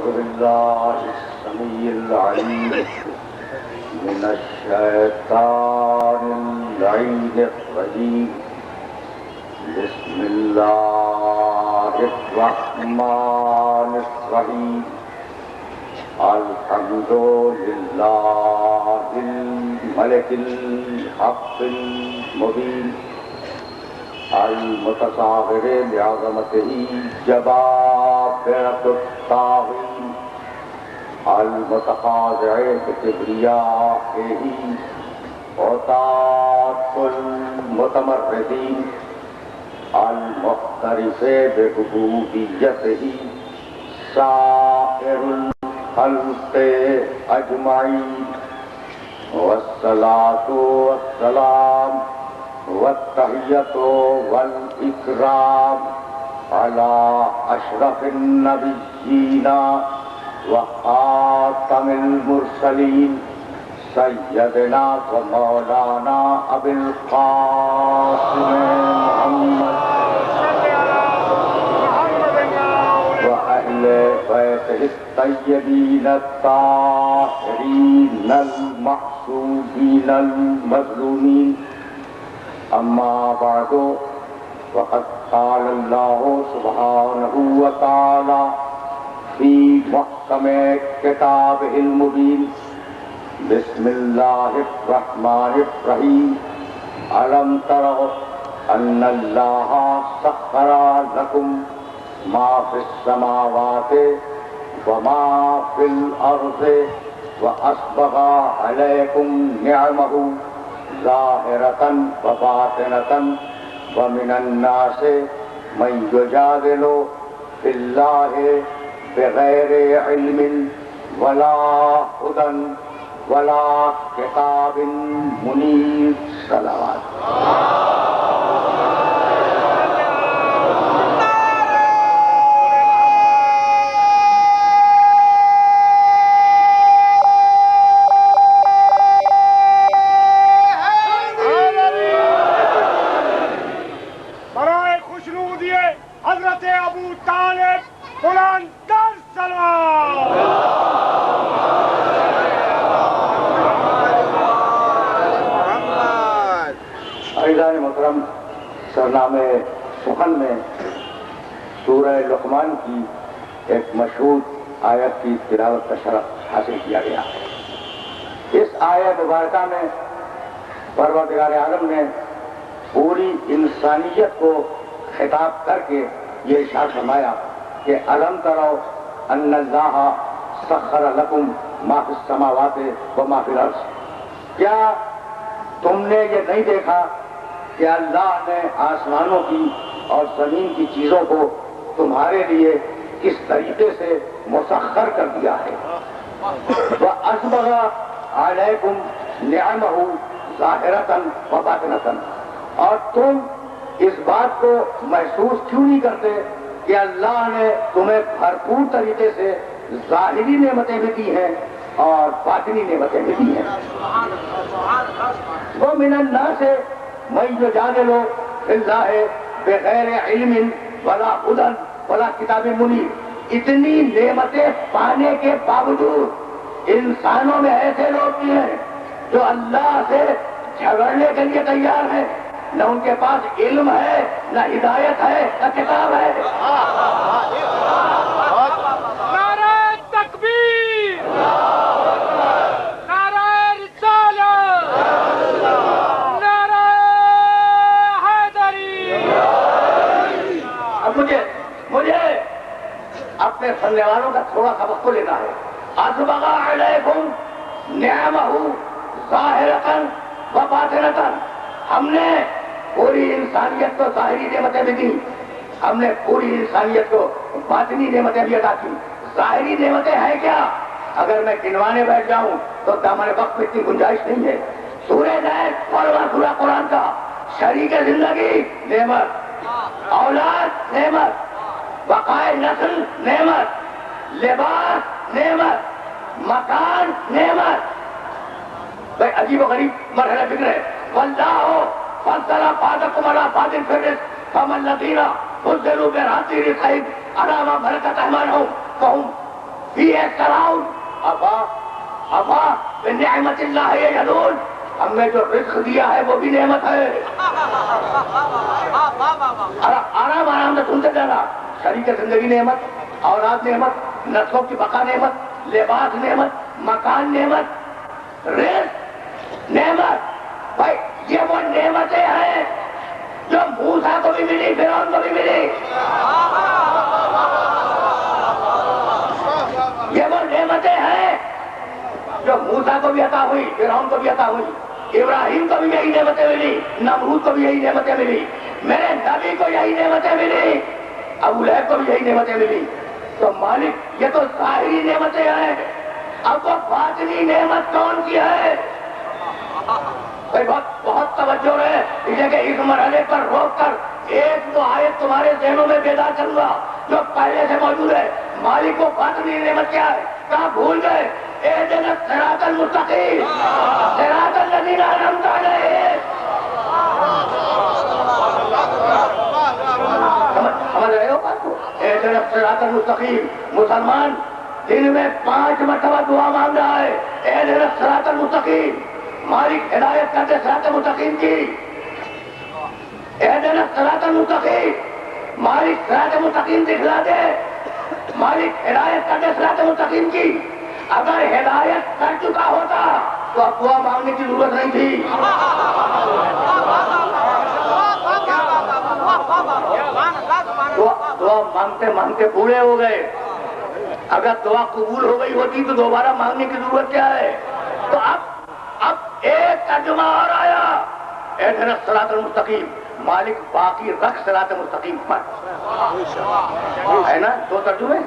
بالله السميع العليم من الشيطان اللعين الرجيم. بسم الله الرحمن الرحيم. الحمد لله الملك الحق المبين المتصاغر بعظمته جبابرة الطاغين المتخاضع بكبريائه عتاة المتمردين المعترف بربوبيته سائر الخلق أجمعين. والصلاة والسلام والتحية والإكرام على أشرف النبيين وخاتم المرسلين سيدنا ومولانا أبي القاسم محمد وأهل بيته الطيبين الطاهرين المعصومين المظلومين. أما بعد وقد قال الله سبحانه وتعالى في محكم كتابه المبين. بسم الله الرحمن الرحيم. ألم تروا أن الله سخر لكم ما في السماوات وما في الأرض وأسبغ عليكم نعمه ظاهرة وباطنة ومن الناس من يجادل في الله بغير علم ولا هدى ولا كتاب منير. صلوات. محترم، سرنامے سخن میں سورہ لقمان کی ایک مشہور آیت کی تلاوت کا شرف حاصل کیا گیا. اس آیت مبارکہ میں پروردگار عالم نے پوری انسانیت کو خطاب کر کے یہ ارشاد فرمایا کہ الم تروا ان اللہ سخر لکم ما فی السماوات و ما فی الارض. کیا تم نے یہ نہیں دیکھا کہ اللہ نے آسمانوں کی اور زمین کی چیزوں کو تمہارے لیے کس طریقے سے مسخر کر دیا ہے. وَأَسْبَغَ عَلَيْكُمْ نِعَمَهُ ظَاهِرَةً وَبَاطِنَةً. اور تم اس بات کو محسوس کیوں نہیں کرتے کہ اللہ نے تمہیں بھرپور طریقے سے ظاہری نعمتیں بھی دی ہیں اور باطنی نعمتیں بھی دی ہیں. وَمِنَ النَّاسِ مَن يُجَادِلُ فِي اللَّهِ بِغَيْرِ عِلْمٍ وَلَا هُدًى وَلَا كِتَابٍ مُنِيرٍ. اتنی نعمتیں پانے کے باوجود انسانوں میں ایسے لوگ بھی ہیں جو اللہ سے جھگڑنے کے لیے تیار ہیں. نہ ان کے پاس علم ہے، نہ ہدایت ہے، نہ کتاب ہے. نعرہ تکبیر، نعرہ رسالت، نعرہ حیدری. اب مجھے اپنے سننے والوں کا تھوڑا سا وقت لینا ہے. اسبغ علیکم نعمہ ظاہرۃ و باطنۃ. ہم نے پوری انسانیت کو ظاہری نعمتیں بھی دی، ہم نے پوری انسانیت کو باطنی نعمتیں بھی عطا کی. ظاہری نعمتیں ہیں کیا؟ اگر میں گنوانے بیٹھ جاؤں تو ہمارے وقت میں اتنی گنجائش نہیں ہے. سورہ نحل پڑھنا سورہ قرآن کا. شریک زندگی نعمت، اولاد نعمت، بقائے نسل نعمت، لباس نعمت، مکان نعمت. بھائی عجیب و غریب مرحلہ فکر ہے. واللہ فضل بعضکم علی بعض فی الرزق فما الذین فضلوا برحمت رزقہم علی ما ملکت ایمانہم فہم فی سراؤن ابا بنعمت اللہ یجحدون، ہم نے جو رزق دیا ہے وہ بھی نعمت ہے۔ آرام آرام سے سنتے جانا، شریک زندگی نعمت، اولاد نعمت، نسلوں کی بقا نعمت، لباس نعمت، مکان نعمت، رزق نعمت۔ بھائی یہ وہ نعمتیں ہیں جو موسیٰ کو بھی ملی، فرعون کو بھی ملی۔ یہ وہ نعمتیں ہیں جو موسیٰ کو بھی عطا ہوئی، فرعون کو بھی عطا ہوئی، ابراہیم کو بھی یہی نعمتیں ملی، نمرود کو بھی یہی نعمتیں ملی، میرے نبی کو یہی نعمتیں ملی، ابو لہب کو بھی یہی نعمتیں ملی۔ تو مالک یہ تو ظاہری نعمتیں ہیں، اب وہ باطنی نعمت کون کی ہے؟ بہت توجہ ہے، اس لیے کہ اس مرحلے پر روک کر ایک دو آیت تمہارے ذہنوں میں بیدار کروں گا جو پہلے سے موجود ہے۔ مالک کو باطنی نعمت کیا ہے؟ کہاں بھول گئے؟ اہدنا الصراط المستقیم صراط الذین انعمت علیہم۔ سمجھ رہے ہو بات کو؟ اہدنا الصراط المستقیم۔ مسلمان دن میں 5 مرتبہ دعا مانگ رہا ہے، اہدنا الصراط المستقیم۔ مالک ہدایت کر دے صراط مستقیم کی، اہدنا الصراط المستقیم۔ مالک صراط مستقیم دکھلا دے، مالک ہدایت کر دے صراط مستقیم کی۔ اگر ہدایت کر چکا ہوتا تو اب دعا مانگنے کی ضرورت نہیں تھی۔ دعا مانگتے مانگتے بوڑھے ہو گئے، اگر دعا قبول ہو گئی ہوتی تو دوبارہ مانگنے کی ضرورت کیا ہے؟ تو اب ایک ترجمہ اور آیا، اہدنا الصراط المستقیم۔ مالک باقی رکھ صراط مستقیم پر، ہے نا؟ 2 ترجمے۔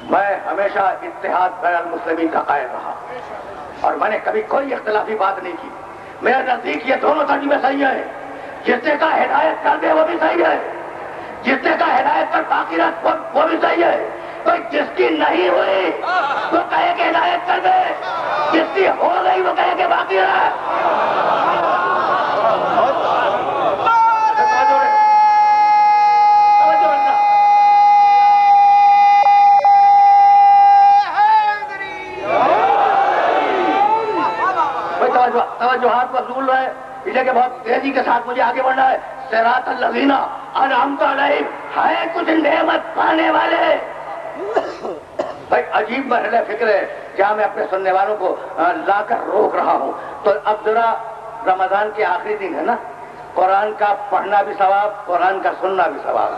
میں ہمیشہ اتحاد بین المسلمین کا قائل رہا اور میں نے کبھی کوئی اختلافی بات نہیں کی۔ میرے نزدیک یہ دونوں ترجمے صحیح ہیں۔ جس نے کہا ہدایت کر دے وہ بھی صحیح ہے، جس نے کہا ہدایت پر باقی رکھ وہ بھی صحیح ہے۔ تو جس کی نہیں ہوئی وہ کہے کہ ہدایت کر دے، جس کی ہو گئی وہ کہے کہ باقی رکھ۔ توجہات وصول ہے، اس لیے کہ بہت تیزی کے ساتھ مجھے آگے بڑھنا ہے۔ صراط الذین انعمت علیہم، ہے کچھ نعمت پانے والے۔ بھائی عجیب مرحلہ فکر ہے جہاں میں اپنے سننے والوں کو لا کر روک رہا ہوں۔ تو اب ذرا رمضان کے آخری دن ہے نا، قرآن کا پڑھنا بھی ثواب، قرآن کا سننا بھی ثواب۔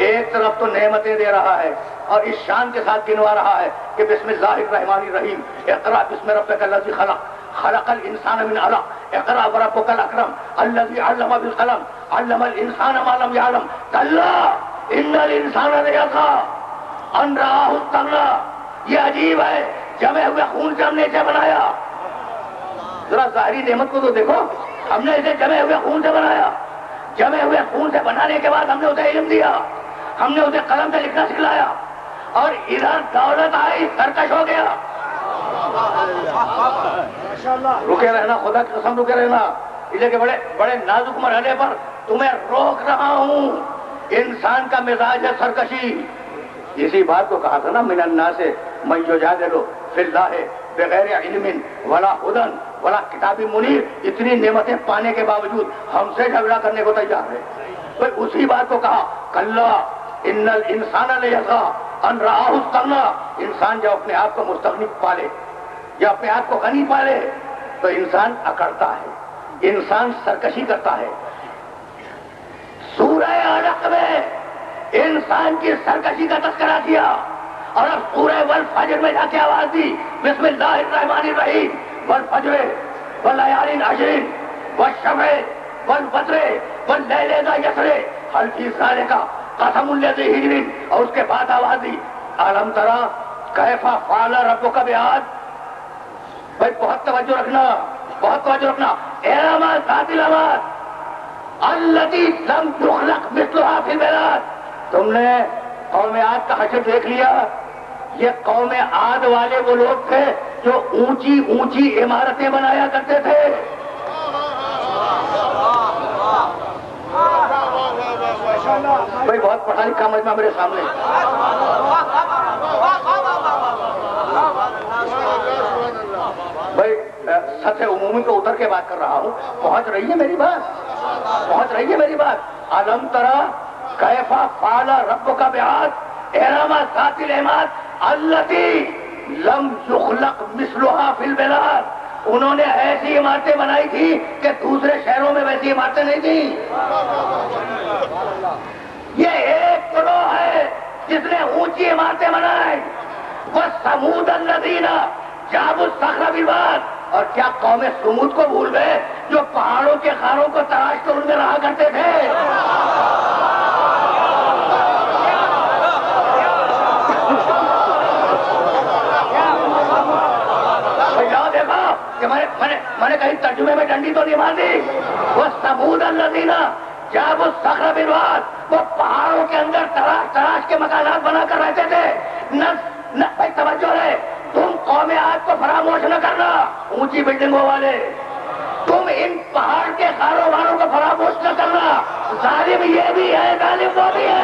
ایک طرف تو نعمتیں دے رہا ہے اور اس شان کے ساتھ گنوا رہا ہے کہ بسم اللہ الرحمن الرحیم، اقرأ بسم ربک الذی خلق، خلق الانسان من علق، اقرأ وربک الاکرم الذی علم بالقلم، علم الانسان ما لم یعلم، کلا ان الانسان لیطغی ان رآہ استغنی۔ یہ عجیب ہے، جمے ہوئے خون سے ہم نے اسے بنایا۔ ذرا ظاہری نعمت کو تو دیکھو، ہم نے اسے جمے ہوئے خون سے بنایا، جمے ہوئے خون سے بنانے کے بعد ہم نے اسے علم دیا، ہم نے اسے قلم سے لکھنا سکھلایا، اور ادھر دولت آئی سرکش ہو گیا۔ رکے رہنا، خدا کی قسم رکے رہنا، اس لیے کہ بڑے نازک مرحلے پر تمہیں روک رہا ہوں۔ انسان کا مزاج ہے سرکشی۔ اسی بات کو کہا تھا نا، من الناس من یجادل فی اللہ بغیر علم ولا ہدی ولا کتاب منیر۔ اتنی نعمتیں پانے کے باوجود ہم سے جھگڑا کرنے کو تیار ہے۔ تو اسی بات کو کہا، کلا ان الانسان لیطغی ان رآہ استغنی۔ انسان جب اپنے آپ کو مستغنی پالے یا اپنے آپ کو غنی پالے تو انسان اکڑتا ہے، انسان سرکشی کرتا ہے۔ سورہ علق میں انسان کی سرکشی کا تذکرہ کیا، اور اب سورہ والفجر میں جا کے آواز دی، بسم اللہ الرحمن الرحیم، والفجر واللیال عشر والشفع والوتر واللیل اذا یسر هل فی ذلک قسم لذی حجر۔ اور اس کے بعد آواز دی، الم تری کیف فعل ربک بعاد۔ بھائی بہت توجہ رکھنا، بہت توجہ رکھنا۔ ارم ذات العماد التی لم تخلق مثلها فی البلاد۔ تم نے قوم عاد کا حشر دیکھ لیا؟ یہ قوم عاد والے وہ لوگ تھے جو اونچی اونچی عمارتیں بنایا کرتے تھے۔ بھائی بہت پڑھا لکھا مجمع میرے سامنے، بات کر رہا ہوں. پہنچ رہی ہے میری بات؟ پہنچ رہی ہے میری بات؟ الم ترى کیف فعل ربک بعاد ارم ذات العماد التي لم يخلق مثلها في البلاد. انہوں نے ایسی عمارتیں بنائی تھی کہ دوسرے شہروں میں ویسی عمارتیں نہیں تھیں. یہ ایک گروہ ہے جس نے اونچی عمارتیں بنائی. وَثَمُودَ الَّذِينَ جَابُوا الصَّخْرَ بِالْوَادِ. اور کیا قوم سمود کو بھول گئے جو پہاڑوں کے خاروں کو تراش کر ان میں رہا کرتے تھے؟ کہ میں نے کہیں ترجمے میں ڈنڈی تو نہیں مار دی. وَثَمُودَ الَّذِينَ جَابُوا الصَّخْرَ بِالْوَادِ. وہ پہاڑوں کے اندر تراش کے مکانات بنا کر رہتے تھے. بھائی توجہ ہے، تم قوم عاد کو فراموش نہ کرنا، اونچی بلڈنگوں والے. تم ان پہاڑ کے خاروں والوں کو فراموش نہ کرنا. ظالم یہ بھی ہے، ظالم وہ بھی ہے.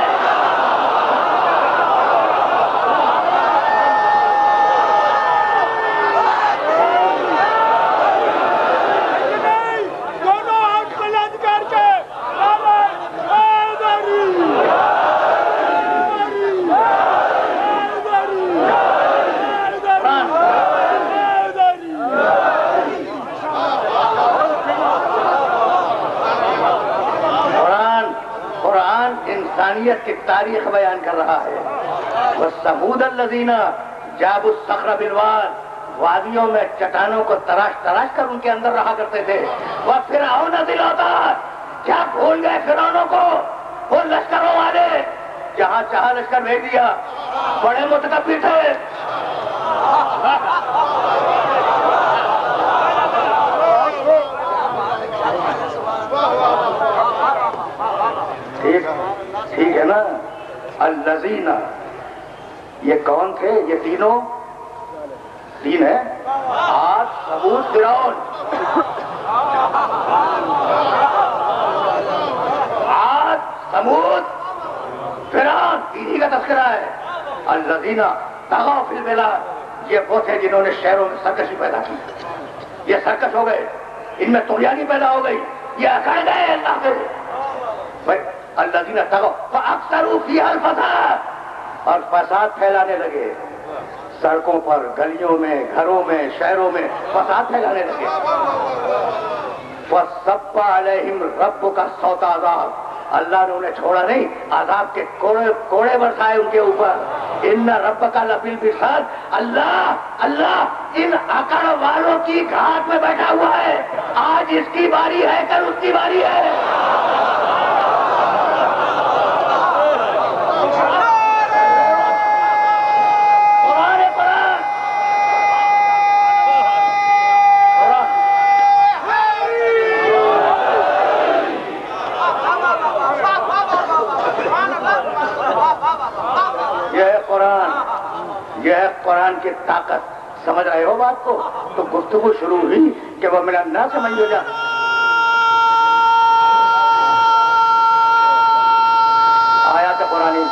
انسانیت کی تاریخ بیان کر رہا ہے. وَثَمُودَ الَّذِينَ جَابُوا الصَّخْرَ بِالْوَادِ. وادیوں میں چٹانوں کو تراش کر ان کے اندر رہا کرتے تھے. وَفِرْعَوْنَ ذِي الْأَوْتَادِ. کیا بھول گئے فرعونوں کو؟ وہ لشکروں والے جہاں چاہا لشکر بھیج دیا. بڑے متکبر تھے. ٹھیک ہے نا؟ الذین، یہ کون تھے؟ یہ تین ہے، عاد، ثمود، فرعون. عاد، ثمود، فرعون، تین کا تذکرہ ہے. الذین طغوا فی البلاد. یہ وہ تھے جنہوں نے شہروں میں سرکشی پیدا کی. یہ سرکش ہو گئے، ان میں طغیانی پیدا ہو گئی، یہ اکڑ گئے اللہ سے. الذین طغوا فاکثروا فیہا الفساد. اور فساد پھیلانے لگے سڑکوں پر، گلیوں میں، گھروں میں، شہروں میں فساد پھیلانے لگے. فصب علیہم ربک صوت عذاب. اللہ نے انہیں چھوڑا نہیں، عذاب کے کوڑے برسائے ان کے اوپر. ان ربک لبالمرصاد. اللہ ان اکڑ والوں کی گھاٹ میں بیٹھا ہوا ہے. آج اس کی باری ہے، کل اس کی باری ہے. یہ ہے قرآن کی طاقت. سمجھ رہے ہو بات کو؟ تو گفتگو شروع ہوئی کہ وہ میرا نہ سمجھ ہو جا. آیات قرآنی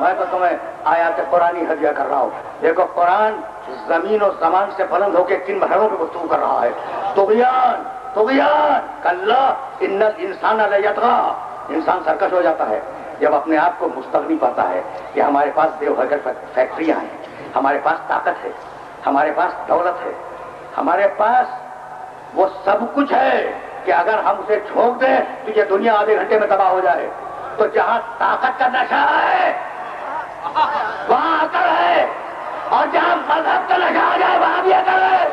میں تو تمہیں آیات قرآنی ہدیہ کر رہا ہوں. دیکھو قرآن زمین و زمان سے بلند ہو کے کن مرحلوں پہ گفتگو کر رہا ہے. طغیان کلا ان الانسان لیطغی. انسان سرکش ہو جاتا ہے جب اپنے آپ کو مستغنی پاتا ہے کہ ہمارے پاس بے وقت فیکٹریاں ہیں، ہمارے پاس طاقت ہے، ہمارے پاس دولت ہے، ہمارے پاس وہ سب کچھ ہے کہ اگر ہم اسے چھوڑ دیں تو یہ دنیا آدھے گھنٹے میں تباہ ہو جائے. تو جہاں طاقت کا نشہ ہے وہاں عقل ہے، اور جہاں مذہب کا نشہ آ جائے وہاں بھی عقل ہے.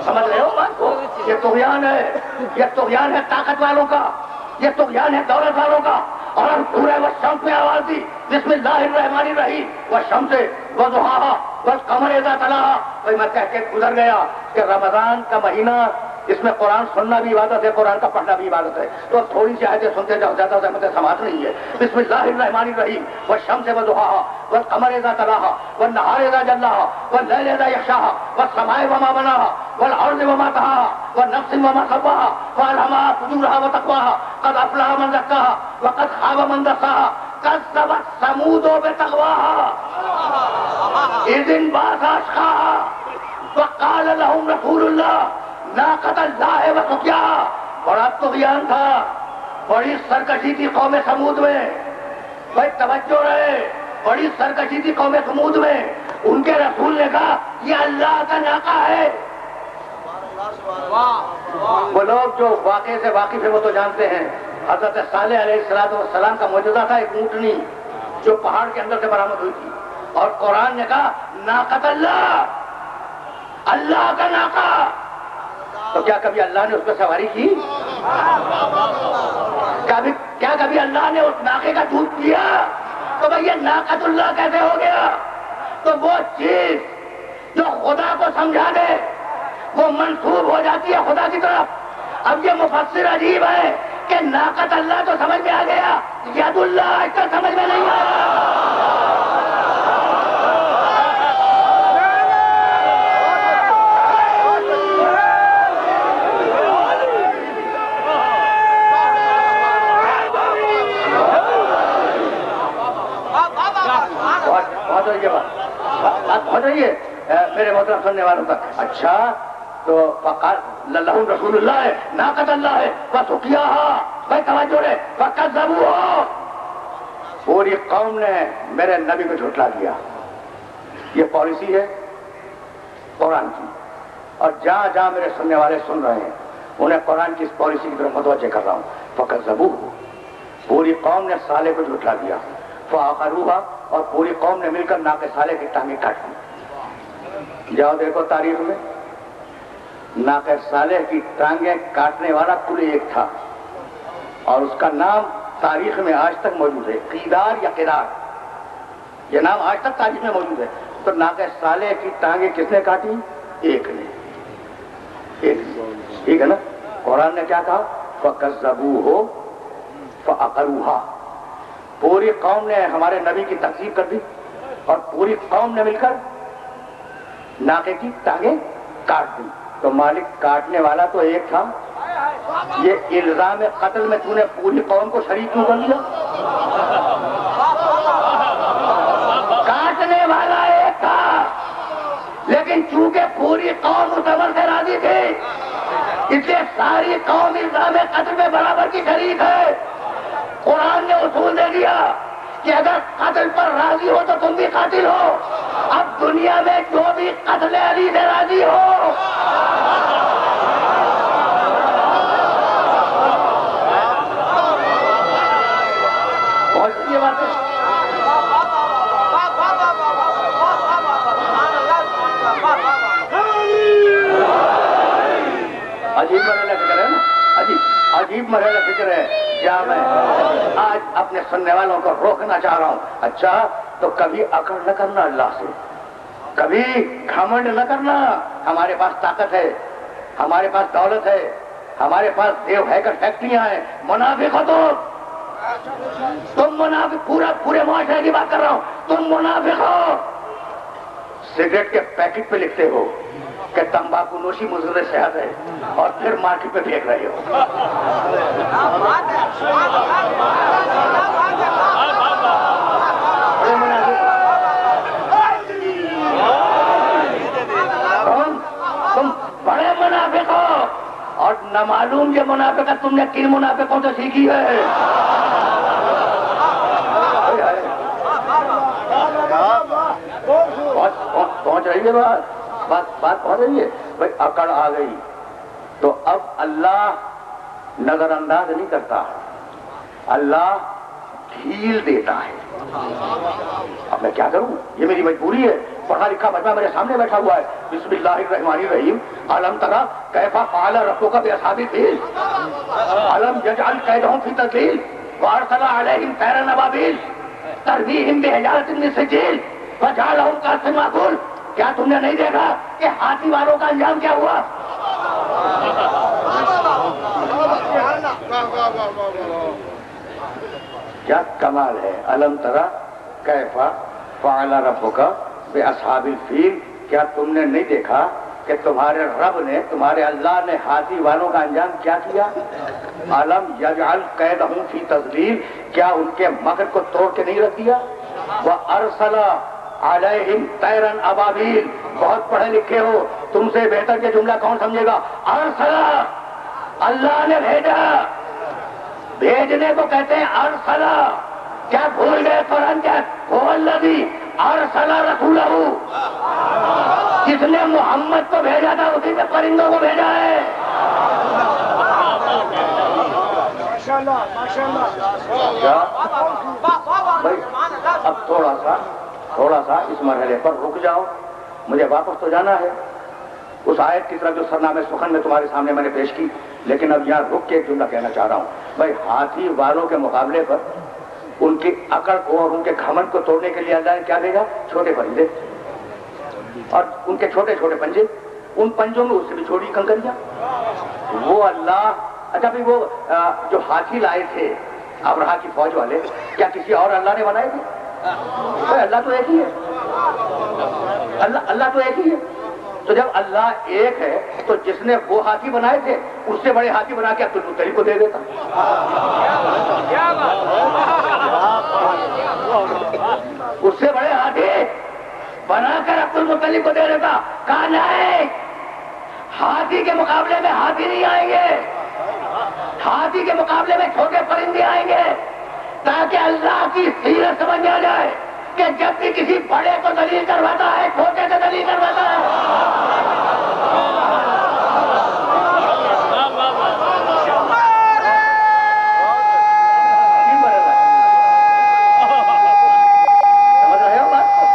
سمجھ رہے ہو بات کو؟ یہ طغیان ہے، یہ طغیان ہے طاقت والوں کا، یہ طغیان ہے دولت والوں کا. اور پورے والشمس میں آواز دی بسم اللہ الرحمن الرحیم. والشمس وضحاها والقمر اذا تلاها. میں کہہ کے گزر گیا کہ رمضان کا مہینہ اس میں قرآن سننا بھی عبادت ہے، قرآن کا پڑھنا بھی عبادت ہے. تو اب تھوڑی سی آیتیں سنتے جاؤ، زیادہ زحمت سماعت نہیں ہے. بسم اللہ الرحمن الرحیم. والشمس وضحاها والقمر اذا تلاها والنهار اذا جلاها والليل اذا يغشاها والسماء وما بناها والارض وما طحاها والنفس وما سواها فالهمها فجورها وتقواها قد افلح من زكاها وقد خاب من دساها كذبت ثمود بطغواها اذ انبعث اشقاها وقال لهم رسول الله ناقة الله وسقياها. بڑا طغیان تھا، بڑی سرکشی تھی قوم ثمود میں. بھائی توجہ رہے، بڑی سرکشی تھی قوم ثمود میں. ان کے رسول نے کہا یہ اللہ کا ناقہ ہے. وہ لوگ جو واقعے سے واقف ہے وہ تو جانتے ہیں. حضرت صالح علیہ السلام کا معجزہ تھا ایک اونٹنی جو پہاڑ کے اندر سے برآمد ہوئی تھی، اور قرآن نے کہا ناقۃ اللہ، اللہ کا ناقہ. تو کیا کبھی اللہ نے اس پہ سواری کی؟ کیا کبھی اللہ نے اس ناقے کا دودھ پیا؟ تو بھئی یہ ناقۃ اللہ کیسے ہو گیا؟ تو وہ چیز جو خدا کو سمجھا دے وہ منسوب ہو جاتی ہے خدا کی طرف. اب یہ مفسر عجیب ہے کہ ناقۃ اللہ تو سمجھ میں آ گیا، ید اللہ آج تک سمجھ میں نہیں آیا. بات پہنچ رہی ہے میرے محترم سننے والوں تک. اچھا تو لہم رسول اللہ ہے، ناقۃ اللہ ہے، وسقیاها. بھائی توجہ رہے، فکذبوها. پوری قوم نے میرے نبی کو جھٹلا دیا. یہ پالیسی ہے قرآن کی، اور جہاں جہاں میرے سننے والے سن رہے ہیں انہیں قرآن کی اس پالیسی کی طرف متوجہ کر رہا ہوں. فکذبوه. پوری قوم نے صالح کو جھٹلا دیا. فعقروها. اور پوری قوم نے مل کر ناقہ صالح کی ٹانگیں کاٹ دی. جاؤ دیکھو تاریخ میں ناقہ صالح کی ٹانگیں کاٹنے والا کل ایک تھا، اور اس کا نام تاریخ میں آج تک موجود ہے، قیدار یا قدار. یہ نام آج تک تاریخ میں موجود ہے. تو ناقہ صالح کی ٹانگیں کس نے کاٹی؟ ایک نے. ٹھیک ہے نا. قرآن نے کیا کہا؟ فَكَذَّبُوهُ فَعَقَرُوهَا. پوری قوم نے ہمارے نبی کی تکذیب کر دی، اور پوری قوم نے مل کر ناقے کی ٹانگیں کاٹ دی. تو مالک کاٹنے والا تو ایک تھا، یہ الزام قتل میں تو نے پوری قوم کو شریک کیوں کر دیا؟ کاٹنے والا ایک تھا، لیکن چونکہ پوری قوم اس عمل سے راضی تھی اس لیے ساری قوم الزام قتل میں برابر کی شریک ہے. قرآن نے اصول دے دیا کہ اگر قتل پر راضی ہو تو تم بھی قاتل ہو. اب دنیا میں جو بھی قتل علی سے راضی ہو پہنچتی ہے بات. عجیب مرحلہ فکر ہے نا، عجیب مرحلہ فکر ہے. کیا میں آج اپنے سننے والوں کو روکنا چاہ رہا ہوں. اچھا تو کبھی اکڑ نہ کرنا اللہ سے، کبھی گھمنڈ نہ کرنا. ہمارے پاس طاقت ہے، ہمارے پاس دولت ہے، ہمارے پاس دیو ہیکر فیکٹریاں ہیں. منافق ہو تم منافق. پورے معاشرے کی بات کر رہا ہوں. تم منافق ہو. سگریٹ کے پیکٹ پہ لکھتے ہو کہ تمباکو نوشی مضر صحت ہے، اور پھر مارکیٹ پہ پھینک رہے ہو. تم بڑے منافق ہو، اور نہ معلوم یہ منافقت تم نے کن منافقوں سے سیکھی ہے. پہنچ رہی ہے بات پہنچ رہی ہے. بھائی اکڑ آ گئی تو اب اللہ نظر انداز نہیں کرتا، اللہ ڈھیل دیتا ہے. اب میں کیا کروں، یہ میری مجبوری ہے. پڑھا لکھا بچہ میرے سامنے بیٹھا ہوا ہے. بسم اللہ الرحمن الرحیم. الم تری کیف فعل ربک باصحاب الفیل الم یجعل کیدہم فی تضلیل وارسل علیہم طیرا ابابیل ترمیہم بحجارۃ من سجیل فجعلہم کعصف مأکول. کیا تم نے نہیں دیکھا کہ ہاتھی والوں کا انجام کیا ہوا؟ کیا کمال ہے. الم ترى کیف فعل ربک باصحاب الفیل، کیا تم نے نہیں دیکھا کہ تمہارے رب نے، تمہارے اللہ نے ہاتھی والوں کا انجام کیا کیا؟ الم یجعل کیدہم فی تضلیل، کیا ان کے مکر کو توڑ کے نہیں رکھ دیا؟ وارسل علیہم طیرا ابابیل، بہت پڑھے لکھے ہو، تم سے بہتر یہ جملہ کون سمجھے گا؟ ارسل، اللہ نے بھیجا. بھیجنے کو کہتے ہیں ارسل. کیا بھول گئے قرآن کیا؟ هو الذی ارسل رسولہ، جس نے محمد کو بھیجا تھا اسی نے پرندوں کو بھیجا ہے. بھائی اب تھوڑا سا اس مرحلے پر رک جاؤ، مجھے واپس تو جانا ہے اس آیت کی طرف جو سرنامے سخن میں تمہارے سامنے میں نے پیش کی. لیکن اب یہاں رک کے ایک جملہ کہنا چاہ رہا ہوں. بھائی ہاتھی والوں کے مقابلے پر ان کی عقل کو اور ان کے گھمنڈ کو توڑنے کے لیے اللہ نے کیا بھیجا؟ چھوٹے پرندے اور ان کے چھوٹے چھوٹے پنجے، ان پنجوں میں اس سے بھی چھوٹی کنکریاں. وہ اللہ، اچھا بھائی وہ جو ہاتھی لائے تھے ابرہا کی فوج والے، کیا کسی اور اللہ نے بنائے تھے؟ اللہ تو ایک ہی ہے. اللہ تو ایک ہی ہے. تو جب اللہ ایک ہے تو جس نے وہ ہاتھی بنائے تھے اس سے بڑے ہاتھی بنا کے عبد المطلب کو دے دیتا. اس سے بڑے ہاتھی بنا کر عبد المطلب کو دے دیتا. کہا نہیں، ہاتھی کے مقابلے میں ہاتھی نہیں آئیں گے، ہاتھی کے مقابلے میں چھوٹے پرندے آئیں گے، تاکہ اللہ کی سیرت سمجھ آ جائے کہ جب بھی کسی بڑے کو دلیل کرواتا ہے چھوٹے سے دلیل کرواتا ہے. سمجھ رہے ہو بات کو؟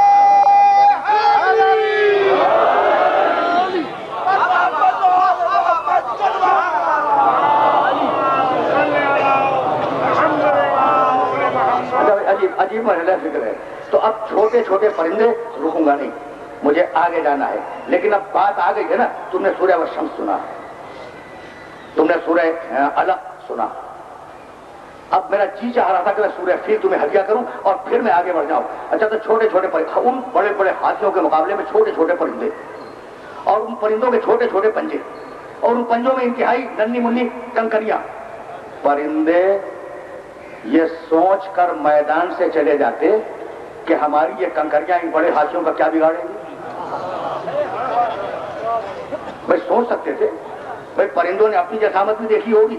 عجیب مرحلہ فکر ہے. تو اب چھوٹے چھوٹے پرندے، رکوں گا نہیں، مجھے آگے جانا ہے. لیکن اب بات آ گئی ہے نا، تم نے سورہ والشمس سنا، تم نے سورہ علق سنا. اب میرا جی چاہ رہا تھا کہ میں سورہ فیل تمہیں ہدیہ کروں اور پھر میں آگے بڑھ جاؤں. اچھا تو چھوٹے چھوٹے پرندے، ان بڑے بڑے ہاتھیوں کے مقابلے میں چھوٹے چھوٹے پرندے، اور ان پرندوں کے چھوٹے چھوٹے پنجے، اور ان پنجوں میں انتہائی ننھی منی کنکریاں. پرندے یہ سوچ کر میدان سے چلے جاتے کہ ہماری یہ کنکریاں ان بڑے ہاتھیوں کا کیا بگاڑیں گی. بھائی سوچ سکتے تھے. بھائی پرندوں نے اپنی جسامت بھی دیکھی ہوگی،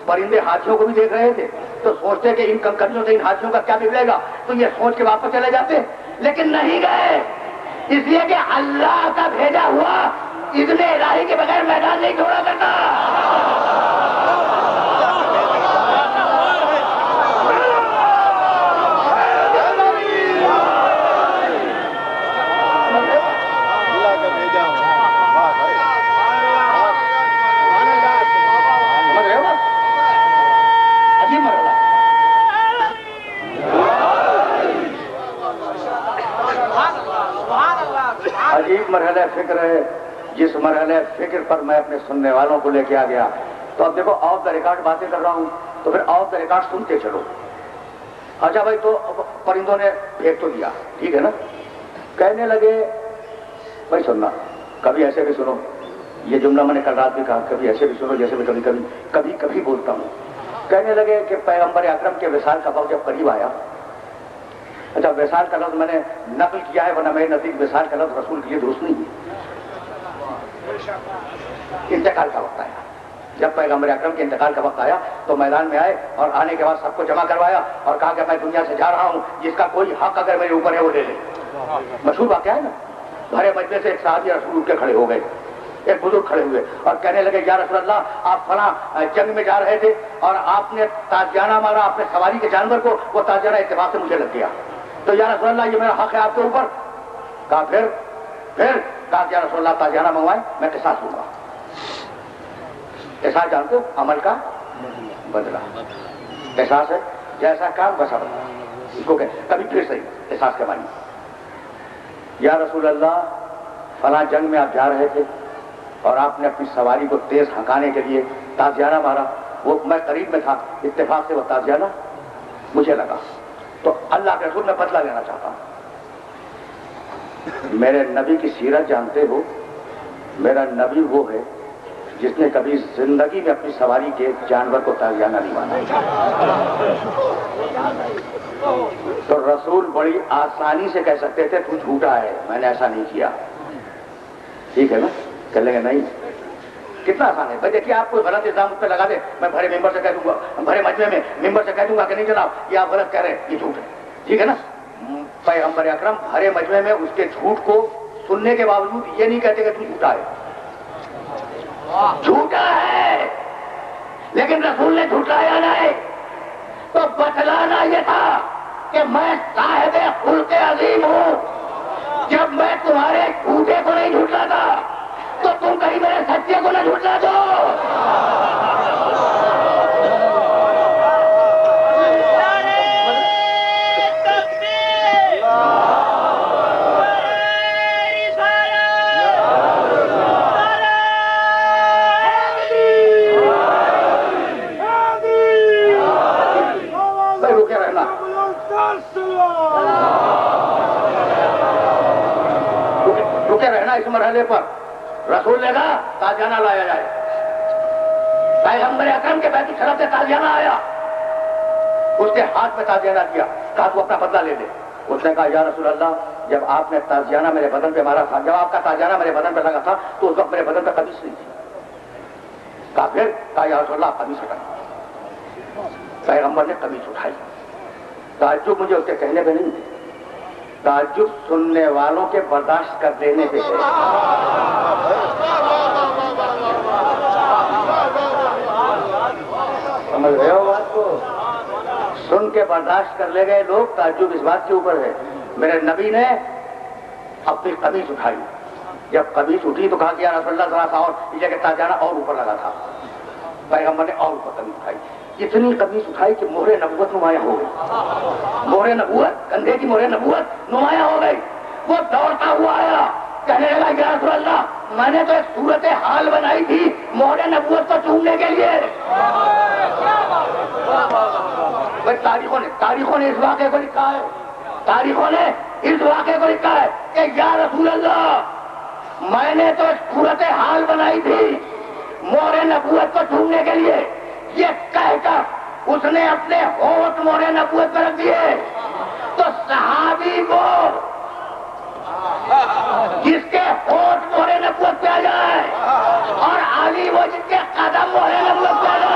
پرندے ہاتھیوں کو بھی دیکھ رہے تھے، تو سوچتے کہ ان کنکریوں سے ان ہاتھیوں کا کیا بگڑے گا، تو یہ سوچ کے واپس چلے جاتے. لیکن نہیں گئے، اس لیے کہ اللہ کا بھیجا ہوا اذن الہی کے بغیر میدان نہیں چھوڑا کرتا. عجیب مرحلہ فکر ہے، جس مرحلہ فکر پر میں اپنے سننے والوں کو لے کے آ گیا. تو اب دیکھو آف دا ریکارڈ باتیں کر رہا ہوں، تو پھر آف دا ریکارڈ سنتے چلو. اچھا بھائی تو پرندوں نے پھینک تو دیا، ٹھیک ہے نا. کہنے لگے، بھائی سننا، کبھی ایسے بھی سنو، یہ جملہ میں نے کل رات بھی کہا، کبھی ایسے بھی سنو جیسے میں کبھی کبھی بولتا ہوں. کہنے لگے کہ پیغمبر اکرم کے وصال کا وقت جب قریب آیا، اچھا وصال کا لفظ میں نے نقل کیا ہے ورنہ میرے نزدیک وصال کا لفظ رسول کے لیے درست نہیں ہے. انتقال کا وقت آیا، جب پیغمبر اکرم کے انتقال کا وقت آیا تو میدان میں آئے اور آنے کے بعد سب کو جمع کروایا اور کہا کہ میں دنیا سے جا رہا ہوں، جس کا کوئی حق اگر میرے اوپر ہے وہ لے لے. مشہور واقعہ ہے نا. بھرے مجلس سے ایک صحابی رسول اٹھ کے کھڑے ہو گئے، ایک بزرگ کھڑے ہوئے اور کہنے لگے یا رسول اللہ آپ فلاں جنگ میں جا رہے تھے اور آپ نے تازیانہ مارا اپنے سواری کے جانور کو، وہ تازیانہ اتفاق سے مجھے لگ گیا، تو یا رسول اللہ یہ میرا حق ہے آپ کے اوپر. کہا پھر کہا کہ یا رسول اللہ تازیانہ منگوائیں میں قصاص لوں گا. قصاص جانتے ہو عمل کا بدلہ، قصاص ہے جیسا کام ویسا بدلہ، اس کو کہتے ہیں. کبھی پھر صحیح قصاص کے معنی. یا رسول اللہ فلاں جنگ میں آپ جا رہے تھے اور آپ نے اپنی سواری کو تیز ہنکانے کے لیے تازیانہ مارا، وہ میں قریب میں تھا، اتفاق سے وہ تازیانہ مجھے لگا تو اللہ کے رسول میں بدلہ لینا چاہتا ہوں. میرے نبی کی سیرت جانتے ہو؟ میرا نبی وہ ہے جس نے کبھی زندگی میں اپنی سواری کے جانور کو تازیانہ نہیں مانا. تو رسول بڑی آسانی سے کہہ سکتے تھے تو جھوٹا ہے، میں نے ایسا نہیں کیا. ٹھیک ہے نا؟ کہہ لیں گے نہیں. کتنا آسان ہے بھائی. دیکھیے آپ کوئی غلط الزام اس پہ لگا دے، میں بھرے ممبر سے کہہ دوں گا، بھرے مجمع میں ممبر سے کہہ دوں گا کہ نہیں جناب یہ آپ غلط کہہ رہے ہیں، یہ جھوٹ ہے. ٹھیک ہے نا؟ پیغمبر اکرم بھرے مجمع میں اس کے جھوٹ کو سننے کے باوجود یہ نہیں کہتے کہ تو جھوٹا ہے. جھوٹا ہے لیکن رسول نے جھوٹایا نہیں. تو بتلانا یہ تھا کہ میں صاحب خلق عظیم ہوں. جب میں تمہارے جھوٹے کو نہیں جھوٹلاتا تو تم کہیں میرے سچے کو نہ جھوٹلا دو. رکے رہنا اس مرحلے پر. رسول نے کہا تازیانہ لایا جائے. پیغمبر اکرم کے بیت الشرف سے تازیانہ آیا، اس کے ہاتھ میں تازیانہ دیا، کہا تو اپنا بدلہ لے لے. اس نے کہا یا رسول اللہ جب آپ نے تازیانہ میرے بدن پہ مارا تھا، جب آپ کا تازیانہ میرے بدن پہ لگا تھا تو اس وقت میرے بدن پہ قمیص نہیں تھی. کہا پھر؟ کہا یا رسول اللہ قمیص اٹھائی. پیغمبر نے قمیص اٹھائی. تعجب مجھے اس کے کہنے پہ نہیں، تعجب سننے والوں کے برداشت کر لینے پہ ہے. سمجھ رہے ہو بات کو؟ سن کے برداشت کر لے گئے لوگ. تعجب اس بات کے اوپر ہے میرے نبی نے اپنی قمیص اٹھائی. جب قمیص اٹھی تو کہا کہ یا رسول اللہ ذرا سا اور یہ جگہ تازیانہ اور اوپر لگا تھا. پیغمبر نے اور اوپر قمیص اٹھائی. اتنی قمیص اٹھائی کہ مہر نبوت نمایاں ہو گئی. مہر نبوت، کندھے کی مہر نبوت نمایاں ہو گئی. وہ دوڑتا ہوا آیا، کہنے لگا یا رسول اللہ میں نے تو ایک صورت حال بنائی تھی مہر نبوت کو چومنے کے لیے. تاریخوں نے اس واقعے کو لکھا ہے، تاریخوں نے اس واقعے کو لکھا ہے کہ یا رسول اللہ میں نے تو ایک صورت حال بنائی تھی مہر نبوت کو چومنے کے لیے. یہ کہہ کر اس نے اپنے ہونٹ مہر نبوت پر رکھ دیے. تو صحابی کو جس کے ہونٹ مہر نبوت پہ آ جائے اور علی وہ جس کے قدم مہر نبوت پہ آ جائے.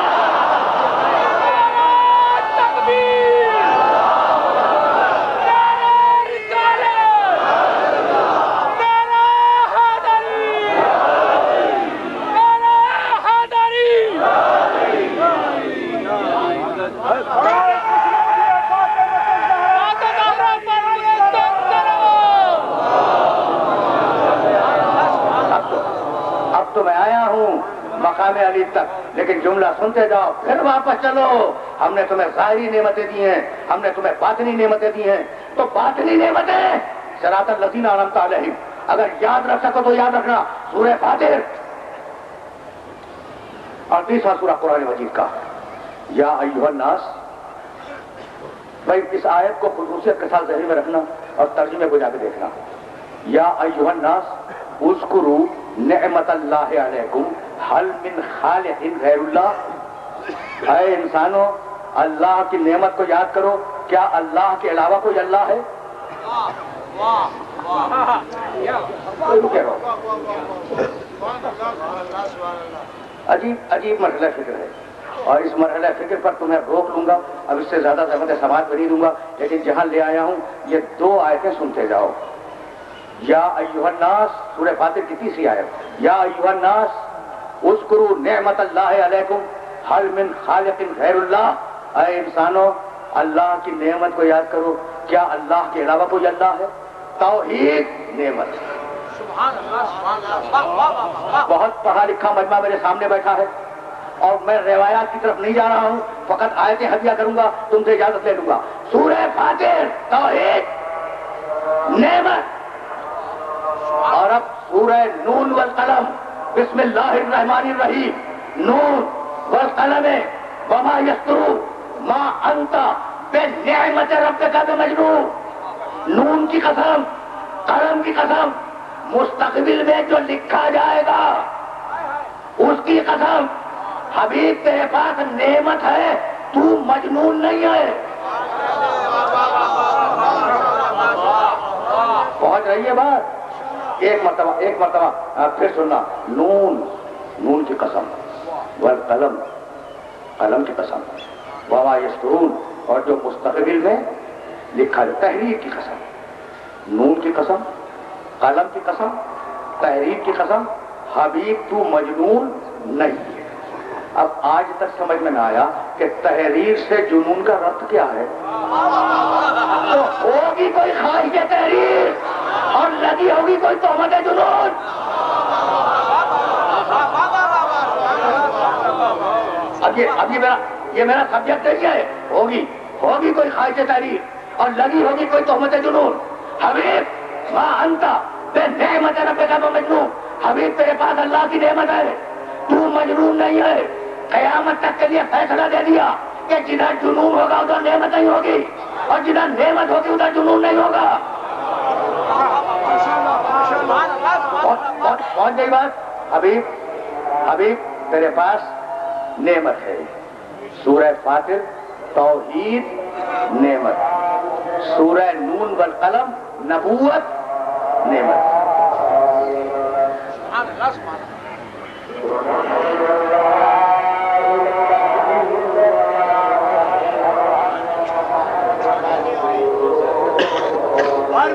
تو میں آیا ہوں مقام علی تک، لیکن جملہ سنتے جاؤ پھر واپس چلو. ہم نے تمہیں ظاہری نعمتیں دی ہیں، ہم نے تمہیں باطنی نعمتیں دی ہیں. تو باطنی نعمتیں صراط الذین انعمت علیہم اگر یاد رکھ سکو تو یاد رکھنا سورہ فاتر اور 30واں سورہ قرآن مجید کا یا ایھا الناس. بھائی اس آیت کو خصوصیت کے ساتھ ذہن میں رکھنا اور ترجمے کو جا کے دیکھنا. یا ایھا الناس اذکروا نعمت اللہ علیکم حل من خالق غیر اللہ. اے انسانوں اللہ کی نعمت کو یاد کرو، کیا اللہ کے علاوہ کوئی اللہ ہے؟ عجیب عجیب مرحلہ فکر ہے اور اس مرحلہ فکر پر تمہیں روک لوں گا. اب اس سے زیادہ زحمت سماعت بھی نہیں دوں گا، لیکن جہاں لے آیا ہوں یہ 2 آیتیں سنتے جاؤ. یا ایھا الناس سورہ فاتر کی 3ری آیت. یا ایھا الناس اذکروا نعمت اللہ علیکم حل من خالق غیر اللہ. اے انسانوں اللہ کی نعمت کو یاد کرو، کیا اللہ کے علاوہ کوئی اللہ ہے؟ توحید نعمت. بہت پڑھا لکھا مجمع میرے سامنے بیٹھا ہے اور میں روایات کی طرف نہیں جا رہا ہوں، فقط آیتیں ہدیہ کروں گا، تم سے اجازت لے لوں گا. سورہ فاتر توحید نعمت. اور اب سورہ نون والقلم بسم اللہ الرحمن الرحیم. نون والقلم وما یسطرون ما انت بنعمت ربک بمجنون، نون کی قسم، قلم کی قسم، مستقبل میں جو لکھا جائے گا اس کی قسم، حبیب تیرے پاس نعمت ہے، تو مجنون نہیں ہے۔ پہنچ رہی ہے بات؟ ایک مرتبہ پھر سننا، نون کی قسم، والقلم، قلم کی قسم، وما یسطرون، اور جو مستقبل میں لکھا جائے، تحریر کی قسم، نون کی قسم، قلم کی قسم، تحریر کی قسم، حبیب تو مجنون نہیں ہے۔ اب آج تک سمجھ میں نہ آیا کہ تحریر سے جنون کا ربط کیا ہے؟ تو ہوگی کوئی خواہش تحریر اور لگی ہوگی کوئی تہمت جنون۔ اب یہ میرا سبجیکٹ نہیں ہے، ہوگی کوئی خواہش تحریر اور لگی ہوگی کوئی تہمت جنون۔ حبیب ما انت بنعمت ربک بمجنون، حبیب تیرے پاس اللہ کی نعمت ہے، تو مجنون نہیں ہے۔ قیامت تک کے لیے فیصلہ دے دیا کہ جدھر جنون ہوگا ادھر نعمت نہیں ہوگی، اور جدھر نعمت ہوگی ادھر جنون نہیں ہوگا۔ پہنچ گئی بات؟ حبیب تیرے پاس نعمت ہے، سورہ فاطر توحید نعمت، سورہ نون والقلم نبوت نعمت۔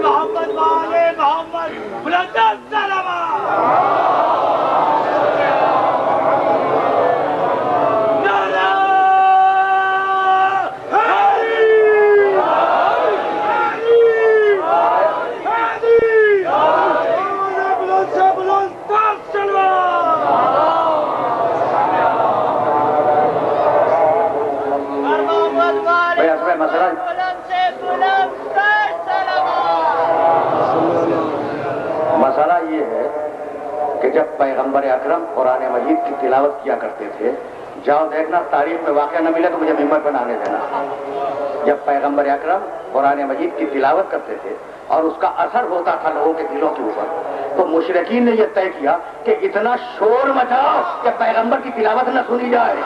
محمد والے محمد بلند السلام، نعرہ مسئلہ یہ ہے کہ جب پیغمبر اکرم قرآن مجید کی تلاوت کیا کرتے تھے، جاؤ دیکھنا تاریخ میں واقعہ نہ ملے تو مجھے ممبر پر آنے دینا، جب پیغمبر اکرم قرآن مجید کی تلاوت کرتے تھے اور اس کا اثر ہوتا تھا لوگوں کے دلوں کے اوپر، تو مشرکین نے یہ طے کیا کہ اتنا شور مچاؤ کہ پیغمبر کی تلاوت نہ سنی جائے۔